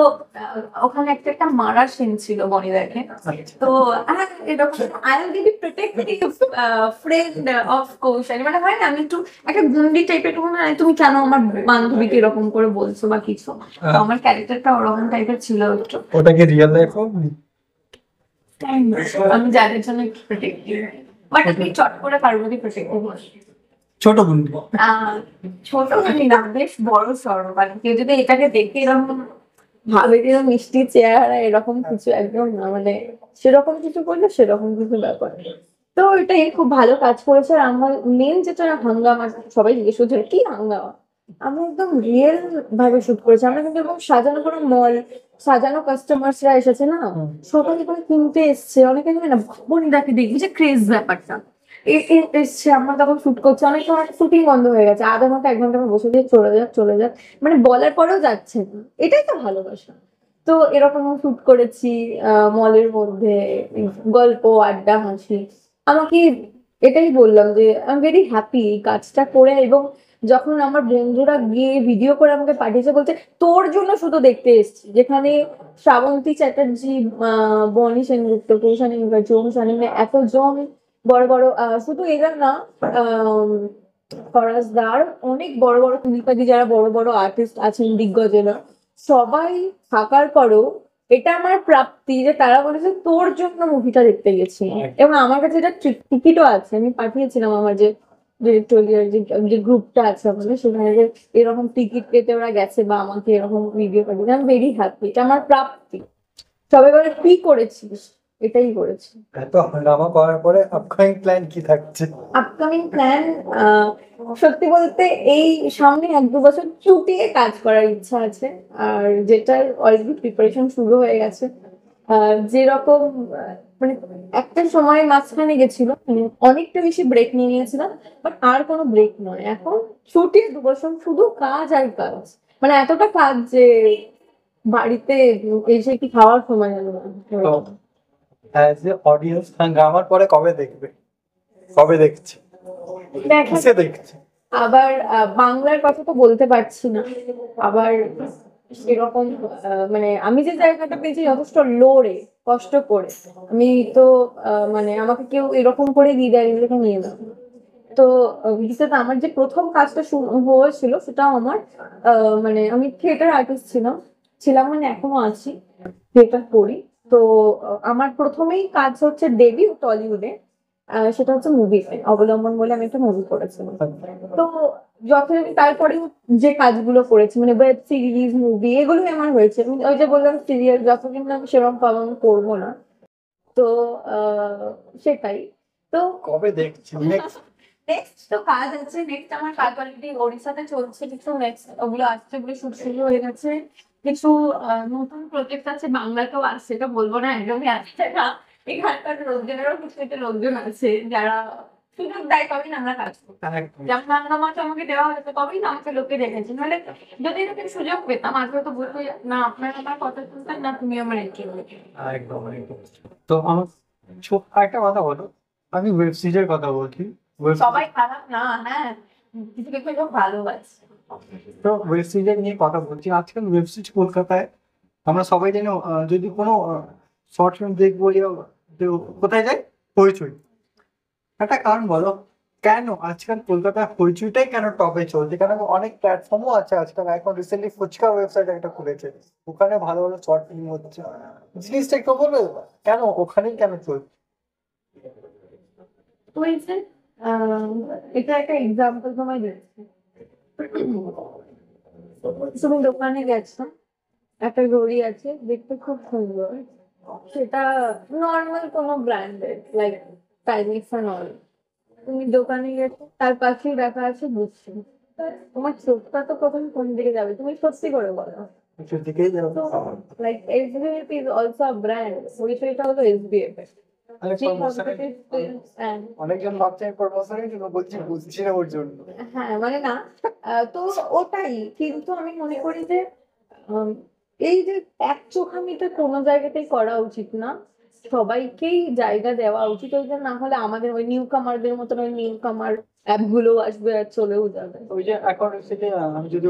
ওখানে একটা মারার সিন ছিল বনিদাকে। তো এরকম I will be protective friend of Koushani, মানে হয় না আমি একটু একটা গুন্ডি টাইপের, একটু না তুমি কেন আমার বান্ধবীকে এরকম করে বলছো বা কিছু। তো আমার ক্যারেক্টারটা ওরকম টাইপের ছিল একটু। ওটা কি রিয়েল লাইফ? আমি যাদের জন্য একটু প্রোটেক্টিভ, বাট আমি চট করে কারোর প্রতি প্রোটেক্টিভ হই। ছোট গুন্ডি? ছোট মানে না, বেশ বড় সড়ো। মানে কেউ যদি এটাকে দেখে এরকম ভাবে যে মিষ্টি চেহারা এরকম কিছু একদম না, মানে সেরকম কিছু করলে সেরকম কিছু ব্যাপার। তো এটাই খুব ভালো কাজ করেছে। আর আমার মেন যেটা হাঙ্গামা, সবাই জিজ্ঞেস করছে কি হাঙ্গামা, আমরা একদম রিয়েল ভাবে শুট করেছি। আমরা কিন্তু এরকম সাজানো কোনো মল, সাজানো কাস্টমার্সরা এসেছে না, সবাই করে কিনতে এসছে। অনেকে জানে না বনিদাকে দেখবি যে ক্রেজ ব্যাপারটা এসছে। আমরা তখন শুট করছি, অনেক সময় শুটিং বন্ধ হয়ে গেছে, আধা ঘন্টা 1 ঘন্টা আমরা বসে দিয়ে চলে যাক, মানে বলার পরেও যাচ্ছে না। এটাই তো ভালোবাসা। তো এরকম শুট করেছি মলের মধ্যে, গল্প আড্ডা হাসি। আমাকে এটাই বললাম যে আই এম ভেরি হ্যাপি এই কাজটা করে। এবং যখন আমার বন্ধুরা গিয়ে ভিডিও করে আমাকে পাঠিয়েছে, বলছে তোর জন্য শুধু দেখতে এসেছি, যেখানে শ্রাবন্তী চ্যাটার্জি, বনি সেনগুপ্ত, কৌশানী মুখার্জি, ওম সানি, এতজন বড় বড় শুধু এরা না, ফরাজদার অনেক বড় বড় কুলিপাতি যারা বড় বড় আর্টিস্ট আছেন দিগ্গজেরা, সবাই থাকার পরেও এটা আমার প্রাপ্তি যে তারা বলেছে তোর জন্য মুভিটা দেখতে গেছি। এবং আমার কাছে এটা টিকিটও আছে, আমি পাঠিয়েছিলাম আমার যে ডিরেক্টোরিয়াল যে গ্রুপটা আছে আমাদের, সেখানে যে এরকম টিকিট কেটে ওরা গেছে বা আমাকে এরকম ভিডিও পাঠিয়েছে। আমি ভেরি হ্যাপি, এটা আমার প্রাপ্তি। সবাই বলে কি করেছিস, এটাই করেছি। এত হাঙ্গামা করার পরে আপকামিং প্ল্যান কি থাকছে? আপকামিং প্ল্যান সত্যি বলতে এই সামনে 1-2 বছর চুটিয়ে কাজ করার ইচ্ছা আছে। আর যেটার অলরেডি প্রিপারেশন শুরু হয়ে গেছে। যেরকম মানে একটা সময় মাঝখানে গেছিল, মানে অনেকটা বেশি ব্রেক নিয়ে নিয়েছিলাম, বাট আর কোনো ব্রেক নয়। এখন চুটিয়ে 2 বছর শুধু কাজ আর কাজ, মানে এতটা কাজ যে বাড়িতে এসে কি খাওয়ার সময় হলো না। অ্যাজ এ অডিয়েন্স হাঙ্গামার পরে কবে দেখবে? কবে দেখছে? কিসে দেখছে? আবার বাংলার কথা তো বলতে পারছি না। আবার সেরকম মানে আমি যে জায়গাটা পেয়েছি যথেষ্ট লোরে কষ্ট করে, আমি তো মানে আমাকে কেউ এরকম করে দিয়ে দেয় নিজেকে নিয়ে না। তো বিশেষত আমার যে প্রথম কাজটা হয়েছিল সেটাও আমার মানে আমি থিয়েটার আর্টিস্ট ছিলাম, মানে এখনো আছি, থিয়েটার করি। তো আমার প্রথমেই কাজ হচ্ছে ডেবিউ টলিউডে, সেটা হচ্ছে মুভি অবলম্বন বলে আমি একটা মুভি করেছিলাম। তো যথারীতি তারপরে যে কাজগুলো করেছি মানে ওয়েব সিরিজ মুভি এগুলোই আমার হয়েছে। আমি ওই যে বললাম সিরিয়াল যতদিন না আমি সেরকম পালন করবো না। তো সেটাই। তো কবে দেখছি? নেক্সট তো কাজ আছে, নেক্সট আমার কাজ অলরেডি ওড়িশাতে চলছে, কিছু নেক্সট ওগুলো আসছে, ওগুলো শুট শুরু হয়ে গেছে। কিছু নতুন প্রজেক্ট আছে, বাংলাতেও আসছে, এটা বলবো না একদমই আসছে না। এখানকার লোকজনেরও কিছু কিছু লোকজন আছে যারা সুযোগ দেয় তবেই না আমরা কাজ করি। একদম যেমন বাংলা মাছ আমাকে দেওয়া হয়েছে তবেই না আমাকে লোকে দেখেছে, নাহলে যদি এরকম সুযোগ পেতাম আজকে তো বলতো না আপনার আমার কথা শুনতেন না, তুমি আমার ইন্টারভিউ। একদম একদম। তো আমার একটা কথা বলো, আমি ওয়েব সিরিজের কথা বলছি। সবাই খারাপ না, হ্যাঁ কিছু কিছু লোক ভালো আছে। তো ওয়েব সিরিজের নিয়ে কথা বলছি। আজকাল ওয়েব সিরিজ কলকাতায় আমরা সবাই জানি, যদি কোনো শর্ট ফিল্ম দেখবো ইয়া কোথায় যাই? হইচই। একটা কারণ বলো, কেন আজকাল কলকাতায় হইচইটাই কেন টপে চলছে? কেন অনেক প্ল্যাটফর্মও আছে আজকাল, এখন রিসেন্টলি ফুচকা ওয়েবসাইট একটা খুলেছে, ওখানে ভালো ভালো শর্ট ফিল্ম হচ্ছে। জিনিসটা একটু বলবে কেন ওখানেই কেন চলছে? হয়েছে এটা একটা এক্সাম্পল তোমায় দিচ্ছি। তুমি দোকানে গেছো, একটা ঘড়ি আছে দেখতে খুব সুন্দর, সেটা নর্মাল কোনো ব্র্যান্ডের লাইক টাইমিক্স এন্ড অল। তুমি দোকানে গেছো, তার পাশেই রাখা আছে বুঝছি, তোমার চোখটা তো প্রথম কোন দিকে যাবে তুমি সত্যি করে বলো? কিছুর দিকেই যাবো। তো like SBF is also a brand, এটা হলো SBF এর অনেক যে promotion এর- competitive films and অনেকজন ভাবছে প্রমোশনের জন্য বলছি, বুঝছি না ওর জন্য। হ্যাঁ মানে না, তো ওটাই। কিন্তু আমি মনে করি যে উম, এই যে এক চোখামিটা কোনো জায়গাতেই করা উচিত না, সবাইকেই জায়গা দেওয়া উচিত। ওই যে না হলে আমাদের ওই নিউ কামারদের মতন ওই নিউ কামার অ্যাপ গুলো আসবে আর চলেও যাবে। ওই যে এখন সেটা আমি যদি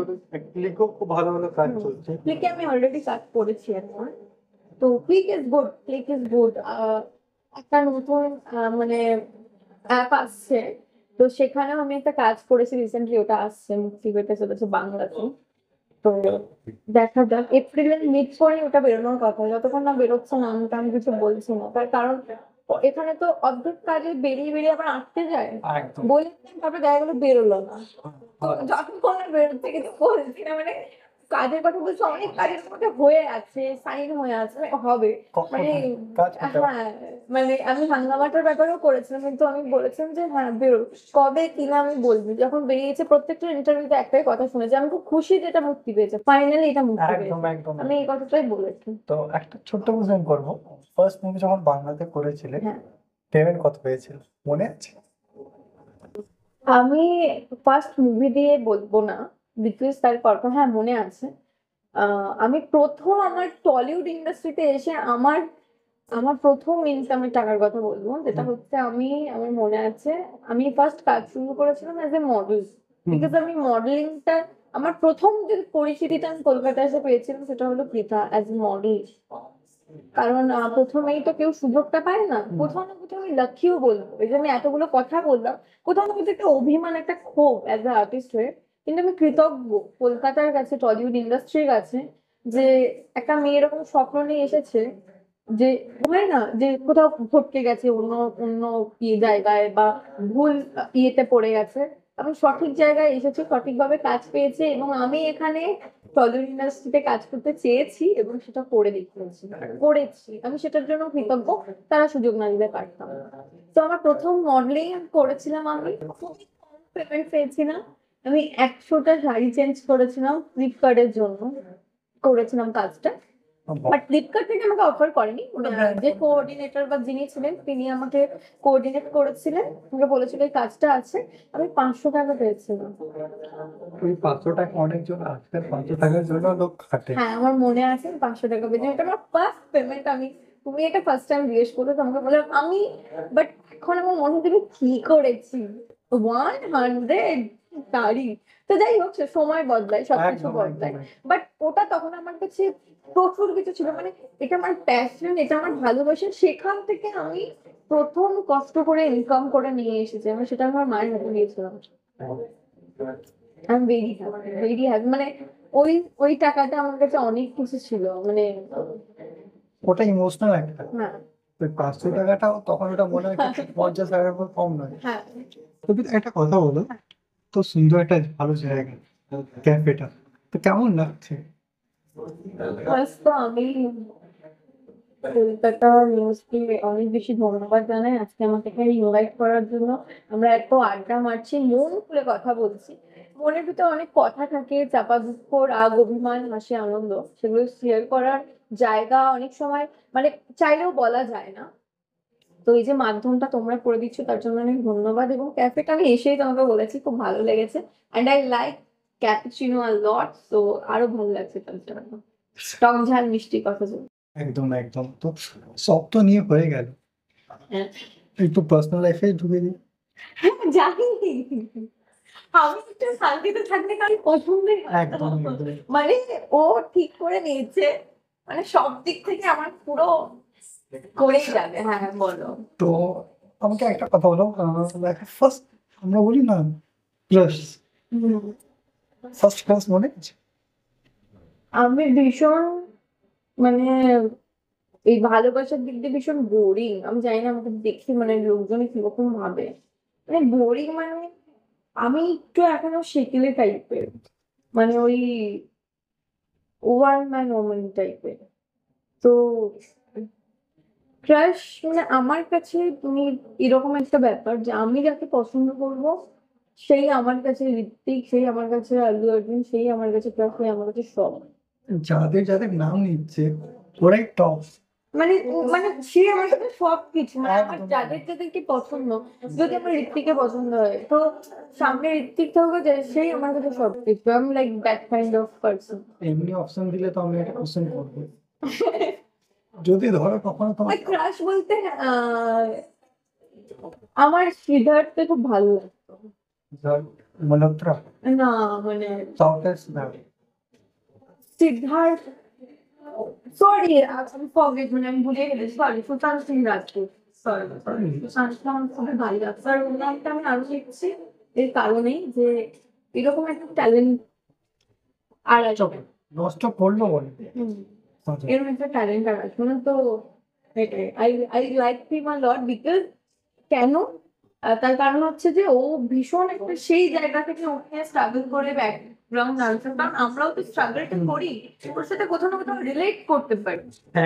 ক্লিকও খুব ভালো ভালো কাজ চলছে। ক্লিকে আমি অলরেডি কাজ করেছি এখন, তো click is good, click is good. একটা নতুন মানে অ্যাপ আসছে, তো সেখানেও আমি একটা কাজ করেছি রিসেন্টলি, ওটা আসছে মুক্তি পেতে চলেছে বাংলাতে। তো দেখা যাক, এপ্রিলের মিড করে ওটা বেরোনোর কথা, যতক্ষণ না বেরোচ্ছে না আমি কিছু বলছি না, তার কারণ এখানে তো অর্ধেক কাজে বেরিয়ে বেরিয়ে আবার আটকে যায়, একদম বলে তারপরে দেখা গেলো বেরোলো না। তো যতক্ষণ না বেরোচ্ছে কিছু বলছি না, মানে কাজের কথা বলছি, অনেক কাজের মধ্যে হয়ে আছে, সাইন হয়ে আছে, মানে হবে মানে কাজ করতে হবে। হ্যাঁ, মানে আমি হাঙ্গামাটার ব্যাপারেও করেছিলাম, কিন্তু আমি বলেছিলাম যে হ্যাঁ বেরো, কবে কিনা আমি বলবি। যখন বেরিয়েছে প্রত্যেকটা ইন্টারভিউতে একটাই কথা শুনেছি, আমি খুব খুশি যেটা মুক্তি পেয়েছে, ফাইনালি এটা মুক্তি একদম পেয়েছে, একদম। আমি এই কথাটাই বলেছি। তো একটা ছোট্ট কোশ্চেন করবো, ফার্স্ট মুভি যখন বাংলাতে করেছিলে হ্যাঁ, পেমেন্ট কত পেয়েছিল মনে আছে? আমি ফার্স্ট মুভি দিয়ে বলবো না, বিকজ তার পরপর হ্যাঁ মনে আছে। আমি প্রথম আমার টলিউড ইন্ডাস্ট্রিতে এসে আমার আমার প্রথম ইনকামের টাকার কথা বলবো, যেটা হচ্ছে আমার মনে আছে আমি ফার্স্ট কাজ শুরু করেছিলাম অ্যাজ এ মডেল। বিকজ আমি মডেলিংটা, আমার প্রথম যে পরিচিতিটা আমি কলকাতায় এসে পেয়েছিলাম সেটা হলো পৃথা অ্যাজ এ মডেল। কারণ প্রথমেই তো কেউ সুযোগটা পায় না, কোথাও না কোথাও আমি লাকিও বলবো, এই যে আমি এতগুলো কথা বললাম, কোথাও না কোথাও একটা অভিমান, একটা ক্ষোভ অ্যাজ এ আর্টিস্ট হয়ে। কিন্তু আমি কৃতজ্ঞ কলকাতার কাছে, টলিউড ইন্ডাস্ট্রির কাছে, যে একটা মেয়ে এরকম স্বপ্ন নিয়ে এসেছে, যে হয় না যে কোথাও ভটকে গেছে অন্য অন্য জায়গায় বা ভুল ইয়েতে পড়ে গেছে, আমি সঠিক জায়গায় এসেছি, সঠিকভাবে কাজ পেয়েছি, এবং আমি এখানে টলিউড ইন্ডাস্ট্রিতে কাজ করতে চেয়েছি এবং সেটা করে দেখিয়েছি, করেছি, আমি সেটার জন্য কৃতজ্ঞ। তারা সুযোগ না দিতে পারতাম। তো আমার প্রথম মডেলিং করেছিলাম, আমি খুবই কম পেমেন্ট পেয়েছিলাম, আমি 100টা শাড়ি চেঞ্জ করেছিলাম ফ্লিপকার্টের জন্য, করেছিলাম কাজটা। বাট ফ্লিপকার্ট থেকে আমাকে অফার করেনি, যে কোঅর্ডিনেটর বা যিনি ছিলেন তিনি আমাকে কোঅর্ডিনেট করেছিলেন, আমাকে বলেছিল এই কাজটা আছে, আমি 500 টাকা পেয়েছিলাম। ওই 500 টাকা অনেকজন আজকাল 500 টাকার জন্য লোক খাটে। হ্যাঁ আমার মনে আছে আমি 500 টাকা পেয়েছি, এটা আমার ফার্স্ট পেমেন্ট। তুমি এটা ফার্স্ট টাইম জিজ্ঞেস করো, তোমাকে বললাম আমি, বাট এখন আমার মনে হচ্ছে আমি কি করেছি 100 তারিখ। তো যাই হোক, সে সময় বদলায়, সবকিছু একদম বদলায়, একদম। বাট ওটা তখন আমার কাছে প্রচুর কিছু ছিল, মানে এটা আমার প্যাশন, এটা আমার ভালোবাসা, সেখান থেকে আমি প্রথম কষ্ট করে ইনকাম করে নিয়ে এসেছি, আমি সেটা আমার মায়ের হাতে দিয়েছিলাম। I am very happy, very happy, মানে ওই ওই টাকাটা আমার কাছে অনেক কিছু ছিল, মানে ওটা ইমোশনাল একটা। হ্যাঁ ওই 500 টাকাটাও তখন ওটা মনে হয় কি 50 টাকার উপর কম নয়। হ্যাঁ। তবে একটা কথা বলো, তো সুন্দর একটা ভালো জায়গা ক্যাফেটা, তো কেমন লাগছে? ফার্স্ট তো আমি কলকাতা নিউজকে অনেক বেশি ধন্যবাদ জানাই আজকে আমাকে এখানে ইনভাইট করার জন্য। আমরা এত আড্ডা মারছি, মন খুলে কথা বলছি। মনের ভিতরে অনেক কথা থাকে, চাপা দুঃখ, রাগ, অভিমান, হাসি, আনন্দ, সেগুলো শেয়ার করার জায়গা অনেক সময় মানে চাইলেও বলা যায় না। তো এই যে মাধ্যমটা তোমরা করে দিচ্ছ তার জন্য অনেক ধন্যবাদ। এবং ক্যাফেটা আমি এসেই তোমাকে বলেছি খুব ভালো লেগেছে, অ্যান্ড আই লাইক ক্যাপুচিনো আ লট, তো আরো ভালো লাগছে তার জন্য। টক ঝাল মিষ্টি কথা বলি। একদম একদম। তো সব তো নিয়ে হয়ে গেল, হ্যাঁ, একটু পার্সোনাল লাইফে ঢুকে দিই। জানি আমি একটু শান্তিতে থাকলে কারণ পছন্দের একদম একদম। মানে ও ঠিক করে নিয়েছে, মানে সব দিক থেকে আমার পুরো করেই যাবে। হ্যাঁ বলো। তো আমাকে একটা কথা বলো, ফার্স্ট আমরা বলি না ক্রাশ, ফার্স্ট ক্রাশ মনে আছে? আমি ভীষণ মানে এই ভালোবাসার দিক দিয়ে ভীষণ বোরিং। আমি জানি না আমাকে দেখে মানে লোকজন কিরকম ভাবে, মানে বোরিং মানে আমি একটু এখনো সেকেলে টাইপের, মানে ওই ওয়ান ম্যান ওম্যান টাইপের। তো ক্রাশ মানে আমার কাছে তুমি এরকম একটা ব্যাপার যে আমি যাকে পছন্দ করব সেই আমার কাছে ঋত্বিক, সেই আমার কাছে আল্লু অর্জুন, সেই আমার কাছে ক্রাশ, সেই আমার কাছে সব। যাদের যাদের নাম নিচ্ছে ওরাই টপ। মানে মানে সে আমার কাছে সবকিছু, মানে আমার একদম। যাদের যাদেরকে পছন্দ, যদি আমার ঋত্বিককে পছন্দ হয় তো সামনে ঋত্বিক থাকবে যে সেই আমার কাছে সবকিছু। I am like that kind of person. এমনি অপশন দিলে তো আমি একটা কোশ্চেন করবো, যদি ধরো কখনো তোমার ক্রাশ বলতে আমার সিদ্ধার্থকে খুব ভালো লাগতো। মালহোত্রা, না মানে সাউথের সিদ্ধার্থ, সরি আমি ফরগেট, মানে আমি ভুলে গেছি, সরি, সুশান্ত সিং রাজপুত। সরি সুশান্ত সিং আমার খুবই ভালো লাগতো। আর ওর নামটা আমি আরো লিখছি এর কারণেই যে এরকম একটা ট্যালেন্ট আর আছে। নষ্ট করলো বলে। হুম, এরকম একটা ট্যালেন্ট আর আছে না, তো এটাই I I like him a lot because কেন তার কারণ হচ্ছে যে ও ভীষণ একটা সেই জায়গা থেকে উঠে স্ট্রাগল করে ব্যাকগ্রাউন্ড ডান্সার, কারণ আমরাও তো স্ট্রাগলটা করি, ওর সাথে কোথাও না কোথাও রিলেট করতে পারি।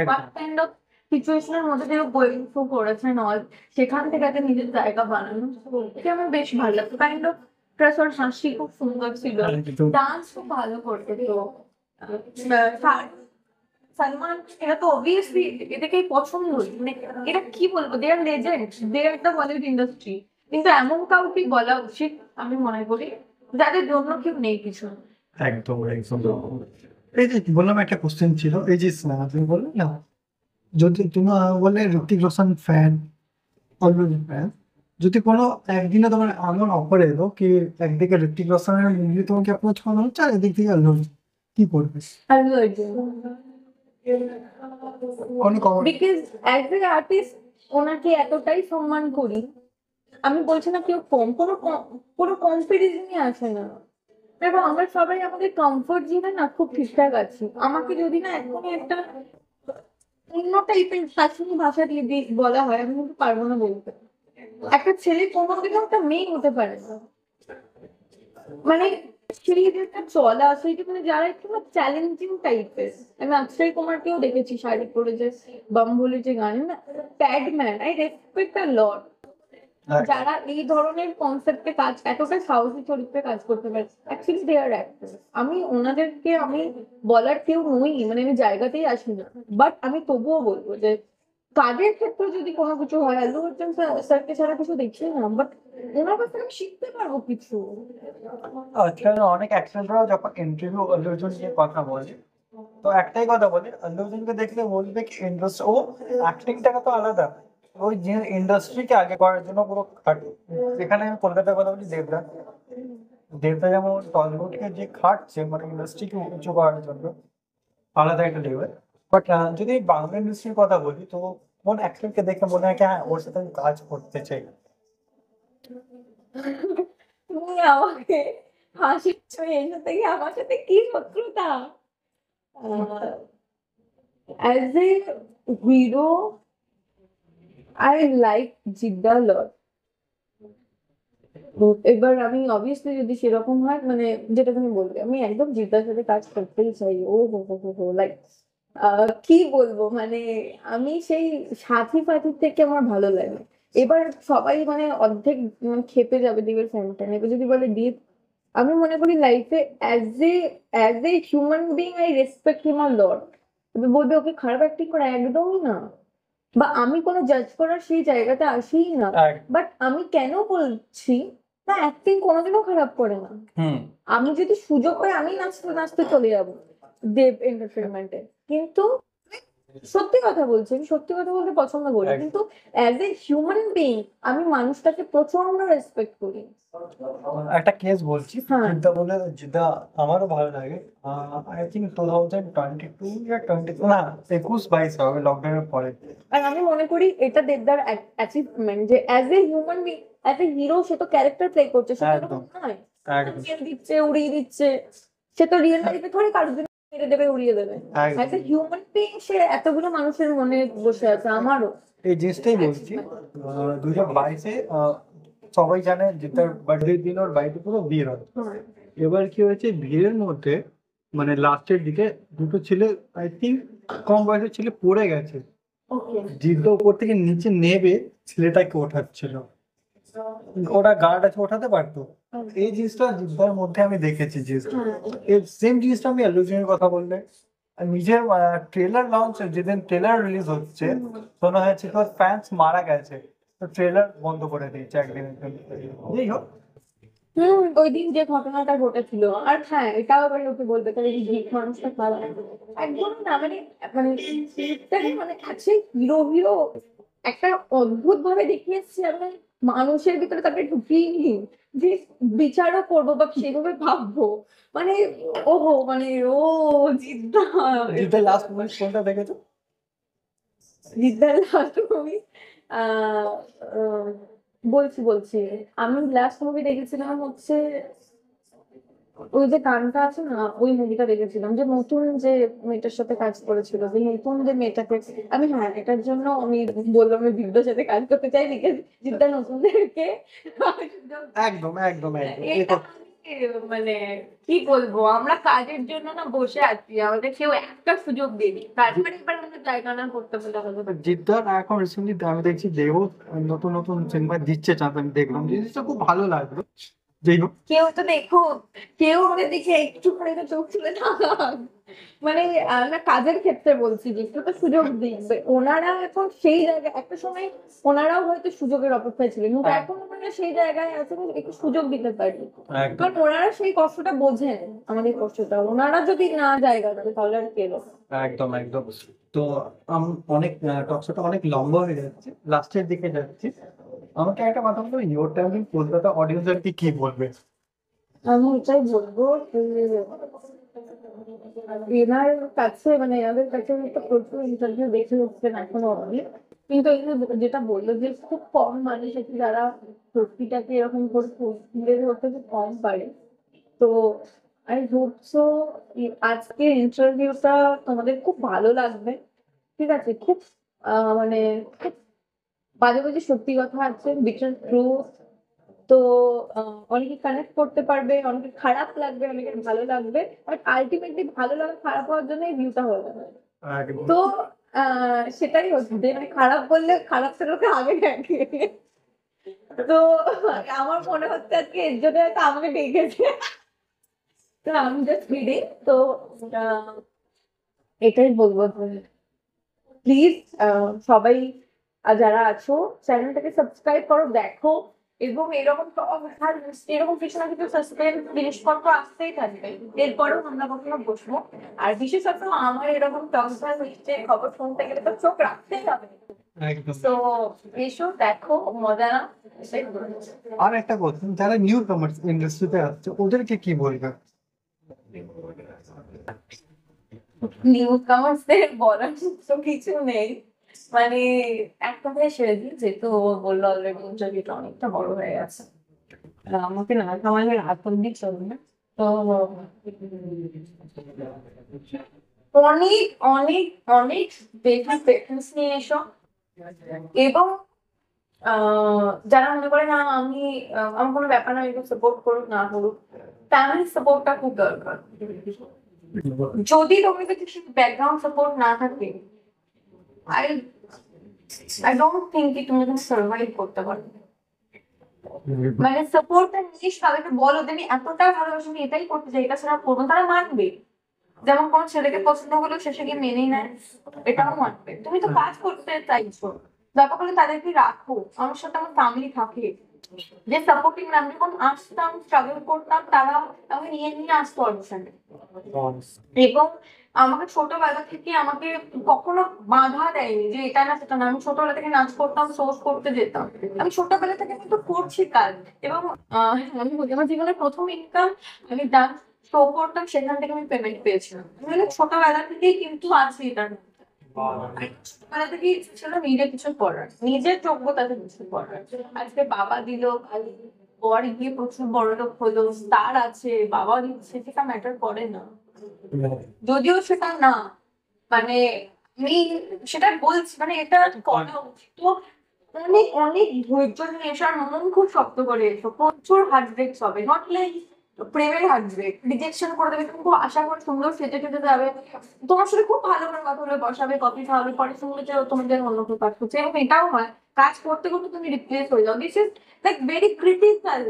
হোয়াট কাইন্ড অফ সিচুয়েশনের মধ্যে দিয়ে গোয়িং থ্রু করেছেন অল, সেখান থেকে একটা নিজের জায়গা বানানো, তো এটা আমার বেশ ভালো লাগতো। কাইন্ড অফ প্লাস ওর হাসি খুব সুন্দর ছিল, ডান্স খুব ভালো করতে। তো সালমান এরা তো অবভিয়াসলি এদেরকেই পছন্দ, মানে এরা কি বলবো, they are legend, they are the Bollywood industry. কিন্তু এমন কাউকে বলা উচিত আমি মনে করি যাদের জন্য কেউ নেই কিছু। একদম একদম। এই যে বললাম একটা কোশ্চেন ছিল, এই যে তুমি বললে না, যদি তুমি বললে Hrithik Roshan fan, already fan, যদি কোনো একদিনে তোমার এমন অফার এলো কি একদিকে ঋতিক রোশনের মুভি তোমাকে অ্যাপ্রোচ করা হচ্ছে আর এদিক থেকে আল্লু অর্জুন, কি করবে? আল্লু অর্জুন, অনেক বিকজ অ্যাজ এ আর্টিস্ট ওনাকে এতটাই সম্মান করি। আমি বলছি না কেউ কম, কোনো কম্পারিজনই আসে না। দেখো আমরা সবাই আমাদের কমফোর্ট জোনে না খুব ঠিকঠাক আছি। আমাকে যদি না এখনই একটা অন্য টাইপের শাসনী ভাষা দিয়ে বলা হয় আমি কিন্তু পারবো না বলতে। একটা ছেলে কোনোদিনও একটা মেয়ে হতে পারে না, মানে সেই যে একটা চলা সেইটা, মানে যারা একটু চ্যালেঞ্জিং টাইপের। আমি অক্ষয় কুমারকেও দেখেছি শাড়ি পরে যে বাম্বুলি যে গানে না, প্যাডম্যান, আই রেসপেক্ট আ লট যারা এই ধরনের কনসেপ্টে কাজ, এতটা সাহসী চরিত্রে কাজ করতে পারে। Actually they are actor. আমি ওনাদেরকে আমি বলার কেউ নই, মানে আমি জায়গাতেই আসি না, বাট আমি তবুও বলবো যে কাজের ক্ষেত্রে যদি কোনো কিছু হয় আল্লু অর্জুন স্যারকে ছাড়া কিছু দেখছি না, বাট ওনার কাছ থেকে আমি শিখতে পারবো কিছু। আজকাল অনেক অ্যাক্টররাও যখন ইন্টারভিউ আল্লু অর্জুন নিয়ে কথা বলে, তো একটাই কথা বলে, আল্লু অর্জুনকে দেখলে বলবে কি ইন্ডাস্ট্রি, ও অ্যাক্টিংটাকে তো আলাদা, ওই যে ইন্ডাস্ট্রিকে আগে করার জন্য পুরো খাটে। যেখানে আমি কলকাতার কথা বলি, দেবদা, দেবদা যেমন টলিউডকে যে খাটছে মানে ইন্ডাস্ট্রিকে উঁচু করার জন্য, আলাদা একটা লেভেল। বাট যদি বাংলা ইন্ডাস্ট্রির কথা বলি, তো কোন অ্যাক্টরকে দেখে মনে হয় কি হ্যাঁ ওর সাথে আমি কাজ করতে চাই? তুমি আমাকে হাসিচ্ছ, এর সাথে কি আমার সাথে কি শত্রুতা? As a hero I like জিদ্দা লট। এবার আমি অবভিয়াসলি যদি সেরকম হয়, মানে যেটা তুমি বলবে, আমি একদম জিদ্দার সাথে কাজ করতেই চাই। ও হো হো হো লাইক কি বলবো মানে আমি সেই সাথী ফাথির থেকে আমার ভালো লাগে। এবার সবাই মানে অর্ধেক খেপে যাবে দিবের ফ্যানটা এবার যদি বলে দীপ, আমি মনে করি লাইফে as a human being I respect him a lot. তুমি বলবে ওকে খারাপ অ্যাক্টিং করে, একদমই না। বা আমি কোনো জাজ করার সেই জায়গাতে আসিই না। এক- বাট আমি কেন বলছি না, অ্যাক্টিং কোনোদিনও খারাপ করে না। হুম আমি যদি সুযোগ পাই আমি নাচতে নাচতে চলে যাবো দেব এন্টারটেনমেন্টে। কিন্তু সত্যি কথা বলছি, আমি সত্যি কথা বলতে পছন্দ করি, এক- কিন্তু অ্যাজ এ হিউম্যান বিং আমি মানুষটাকে প্রচন্ড রেসপেক্ট করি। একটা কেস বলছি, হ্যাঁ। জিদ্দা আমারও ভালো লাগে। আই থিঙ্ক 2022 या 20 না 21-22 হবে লকডাউনের পরে। আর আমি মনে করি এটা দেবদার অ্যাচিভমেন্ট যে as a human being, as a hero সে তো ক্যারেক্টার প্লে করছে, সে তো একদম এরকম নয় একদম তেল দিচ্ছে উড়িয়ে দিচ্ছে। সে তো রিয়েল লাইফে থোড়ি কারোর জন্য মেরে দেবে উড়িয়ে দেবে। একদম অ্যাজ এ হিউম্যান বিং সে এতগুলো মানুষের মনে বসে আছে, আমারও। এই জিনিসটাই বলছি। 2022-এ সবাই জানে জিদ্দার বার্থডের দিন ওর বাড়িতে পুরো ভিড় হয়। এবার কি হয়েছে, ভিড়ের মধ্যে মানে লাস্টের দিকে দুটো ছেলে, আই থিঙ্ক কম বয়সের ছেলে পড়ে গেছে। ওকে। জিদ্দা উপর থেকে নিচে নেবে ছেলেটাকে ওঠাচ্ছিল, ওরা গার্ড আছে ওঠাতে পারতো। এই জিনিসটা জিদ্দার মধ্যে আমি দেখেছি। জিনিসটা এই সেম জিনিসটা আমি অ্যালুজিনের কথা বললে আর নিজের ট্রেলার লঞ্চ, যেদিন ট্রেলার রিলিজ হচ্ছে শোনা হয়েছে তোর ফ্যান্স মারা গেছে, তো ট্রেলার বন্ধ করে দিয়েছে একদিনের জন্য। যাই হোক, ওই দিন যে ঘটনাটা ঘটেছিল, আর হ্যাঁ এটাও আবার লোকে বলবে তাহলে এই গিক মানুষটা খারাপ, একদম না। মানে মানে সেটাকে মানে আছে হিরো হিরো একটা অদ্ভুত ভাবে দেখিয়ে এসেছে, আমি মানুষের ভিতরে তাকে ঢুকিয়ে নি যে বিচারও করবো বা সেভাবে ভাববো। মানে ওহো মানে ও জিদ্দা জিদ্দার লাস্ট মুভি কোনটা দেখেছো? জিদ্দার লাস্ট মুভি আহ আহ, বলছি বলছি আমি লাস্ট মুভি দেখেছিলাম হচ্ছে ওই যে গানটা আছে না, ওই মুভিটা দেখেছিলাম যে নতুন যে মেয়েটার সাথে কাজ করেছিল, যে নতুন যে মেয়েটাকে আমি, হ্যাঁ এটার জন্য আমি বললাম আমি দিব্যর সাথে কাজ করতে চাই, লিখে জিদ্দা নতুনদেরকে একদম একদম একদম এটা মানে কি বলবো, আমরা কাজের জন্য না বসে আছি, আমাদের কেউ একটা সুযোগ দিইনি, তারপরে এবার আমরা জায়গা না করতে বলে হবে। জিদ্দার এখন রিসেন্টলি আমি দেখছি দেহ নতুন নতুন সিনেমা দিচ্ছে চান্স, আমি দেখলাম জিনিসটা খুব ভালো লাগলো। যাই হোক, কেউ তো দেখুক, কেউ ওদের দেখে একটু করে তো চোখ তুলে থাকাক। মানে না কাজের ক্ষেত্রে বলছি যে একটু তো সুযোগ দিবে, ওনারা এখন সেই জায়গায় একটা সময় ওনারাও হয়তো সুযোগের অপেক্ষায় ছিলেন, কিন্তু এখন ওনারা সেই জায়গায় আছেন যে একটু সুযোগ দিতে পারি, একদম কারণ ওনারা সেই কষ্টটা বোঝেন, আমাদের কষ্টটা ওনারা যদি না জায়গা দেবে তাহলে আর পেলো। একদম একদম। তো অনেক টকশোটা অনেক লম্বা হয়ে যাচ্ছে, লাস্টের দিকে যাচ্ছি। আমাকে একটা কথা বলতো, ইয়োর টাইমিং কলকাতা অডিয়েন্স আর কি বলবে? আমি এটাই বলবো যে এনার কাছে মানে এনাদের কাছে তো প্রচুর ইন্টারভিউ দেখে হচ্ছেন এখনো অবধি, কিন্তু এখানে যেটা বললো যে খুব কম মানুষ আছে যারা সত্যিটাকে এরকম করে তুলে ধরতে খুব কম পারে। তো আই হোপ সো আজকে ইন্টারভিউটা তোমাদের খুব ভালো লাগবে। ঠিক আছে, খুব মানে খুব বাজে বাজে সত্যি কথা আছে, বিটার ট্রু। তো অনেকে কানেক্ট করতে পারবে, অনেকে খারাপ লাগবে, অনেকের ভালো লাগবে, বাট আলটিমেটলি ভালো লাগা খারাপ হওয়ার জন্য এই ভিউটা হয়ে যাবে। একদম তো সেটাই হচ্ছে যে মানে খারাপ বললে খারাপটা লোকে আগে দেখে। তো আমার মনে হচ্ছে আজকে এর জন্য হয়তো আমাকে ডেকেছে। তো আমি জাস্ট কিডিং। তো আহ, এটাই বলবো, প্লিজ সবাই যারা আছো চ্যানেলটাকে সাবস্ক্রাইব করো, দেখো, এবং এরকম এরকম কিছু না কিছু সাসপেন্স জিনিসপত্র আসতেই থাকবে, এরপরেও আমরা কখনো বসবো। আর বিশেষত আমার এরকম টকঝাল মিষ্টি খবর শুনতে গেলে তো চোখ রাখতেই হবে। একদম। তো এসো দেখো, মজা না এটাই বলবো। আর একটা কথা, যারা নিউ কামার্স ইন্ডাস্ট্রিতে আসছে ওদেরকে কি বলবে? নিউ কামার্সদের বলার তো কিছু নেই, মানে এক কথায় সেরে দিই, যেহেতু ও বললো অলরেডি ইন্টারভিউটা অনেকটা বড় হয়ে গেছে, আমাকে না থামালে রাত অব্দি চলবে। তো অনেক অনেক অনেক বেশি পেশেন্স নিয়ে এসো, এবং যারা মনে করে না আমি আমার কোনো ব্যাপার না, একটু সাপোর্ট করুক না করুক, ফ্যামিলি সাপোর্টটা খুব দরকার। যদি তোমার কাছে ব্যাকগ্রাউন্ড সাপোর্ট না থাকে, আই আই ডোন্ট থিঙ্ক কি তুমি এখানে সার্ভাইভ করতে পারবে। মানে সাপোর্টটা জিনিস তাদেরকে বলো যে আমি এতটা ভালোবাসি, আমি এটাই করতে চাই, এটা ছাড়া করবো, তারা মানবে। যেমন কোন ছেলেকে পছন্দ হলেও শেষে গিয়ে মেনেই নেয়, এটাও মানবে। তুমি তো কাজ করতে চাইছো, দরকার হলে তাদেরকে রাখো। আমার সাথে আমার ফ্যামিলি থাকে যে সাপোর্টিং, আমি যখন আসতাম স্ট্রাগল করতাম, তারা আমাকে নিয়ে নিয়ে আসতো অডিশনে। এবং আমাকে ছোটবেলা থেকে আমাকে কখনো বাধা দেয়নি যে এটা না সেটা না। আমি ছোটবেলা থেকে নাচ করতাম, সোর্স করতে যেতাম। আমি ছোটবেলা থেকে কিন্তু করছি কাজ। এবং আমি বলি আমার জীবনের প্রথম ইনকাম, আমি ডান্স শো করতাম, সেখান থেকে আমি পেমেন্ট পেয়েছিলাম। আমি অনেক ছোটবেলা থেকেই কিন্তু আছি এটার মধ্যে। ছোটবেলা থেকেই ইচ্ছে ছিল নিজে কিছু করার, নিজের যোগ্যতাতে কিছু করার। আজকে বাবা দিল, বর গিয়ে প্রচুর বড় লোক হলো, স্টার আছে, বাবা দিচ্ছে, সেটা ম্যাটার করে না। যদিও সেটা না, মানে আমি সেটা বলছি, মানে এটা করা উচিত। তো অনেক অনেক ধৈর্য নিয়ে এসো, আর মন খুব শক্ত করে এসো। প্রচুর হার্ট ব্রেকস হবে, নট লাইক প্রেমের হার্ট ব্রেক। রিজেকশন করে দেবে, তুমি খুব আশা করে সুন্দর সেজে টেজে যাবে, তোমার সাথে খুব ভালো করে কথা বলে বসাবে, কফি খাওয়াবে, পরে শুনবে যে তোমাদের অন্য কেউ কাজ করছে। এবং এটাও হয় কাজ করতে করতে তুমি রিপ্লেস হয়ে যাও। This is like very critical.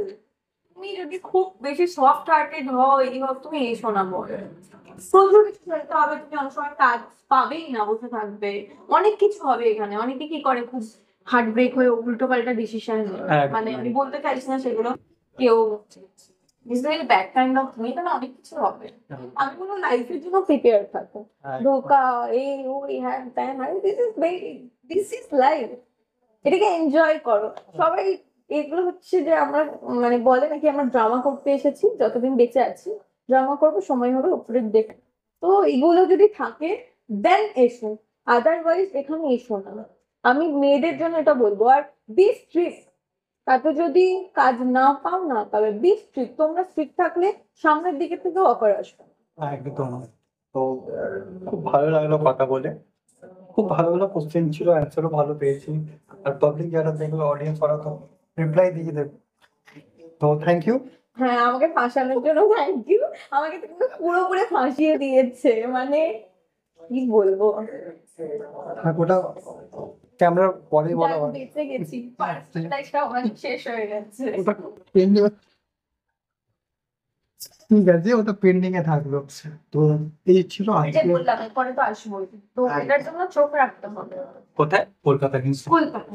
তুমি যদি খুব বেশি সফট হার্টেড হও, এই হোক, তুমি এসো না বলে। প্রচুর কিছু করতে হবে, তুমি অনেক সময় কাজ পাবেই না, বসে থাকবে, অনেক কিছু হবে এখানে। অনেকে কি করে খুব হার্ট ব্রেক হয়ে উল্টো পাল্টা ডিসিশন, মানে আমি বলতে চাইছি না সেগুলো, কেউ ব্যাড কাইন্ড অফ মেয়ে, না অনেক কিছু হবে। আমি কোনো লাইফের জন্য প্রিপেয়ার থাকবো, ধোকা এই ওই হ্যান ত্যান, দিস ইজ লাইফ, এটাকে এনজয় করো সবাই। এগুলো হচ্ছে যে আমরা, মানে বলে নাকি আমরা ড্রামা করতে এসেছি, যতদিন বেঁচে আছি ড্রামা করবো, সময় হবে উপরের দেখে। তো এগুলো যদি থাকে দেন এসো, আদারওয়াইজ এখানে এসো না। আমি মেয়েদের জন্য এটা বলবো। আর বি স্ট্রিক্ট, তাতে যদি কাজ না পাও না তবে বি স্ট্রিক্ট। তোমরা স্ট্রিক্ট থাকলে সামনের দিকে থেকে অফার আসবে। একদম। তো খুব ভালো লাগলো কথা বলে, খুব ভালো ভালো কোশ্চেন ছিল, অ্যান্সারও ভালো পেয়েছি। আর পাবলিক যারা দেখবে, অডিয়েন্স, ওরা তো রিপ্লাই দিয়ে দেবে। তো থ্যাংক ইউ। হ্যাঁ, আমাকে ফাঁসানোর জন্য থ্যাংক ইউ। আমাকে তো কিন্তু পুরোপুরি ফাঁসিয়ে দিয়েছে, মানে কি বলবো। ওটা ক্যামেরার পরে বলা যাক, হয়। বেঁচে গেছি, পার্সেন্টাইজটা অনেক শেষ হয়ে গেছে। ওটা পেন্ডিং, ঠিক আছে, ওটা পেন্ডিং এ থাকলো। তো এই ছিল যে আজকে। বললাম পরে তো আসবো, তো এটার জন্য চোখ রাখতে হবে। কোথায়? কলকাতা কিন্তু। কলকাতা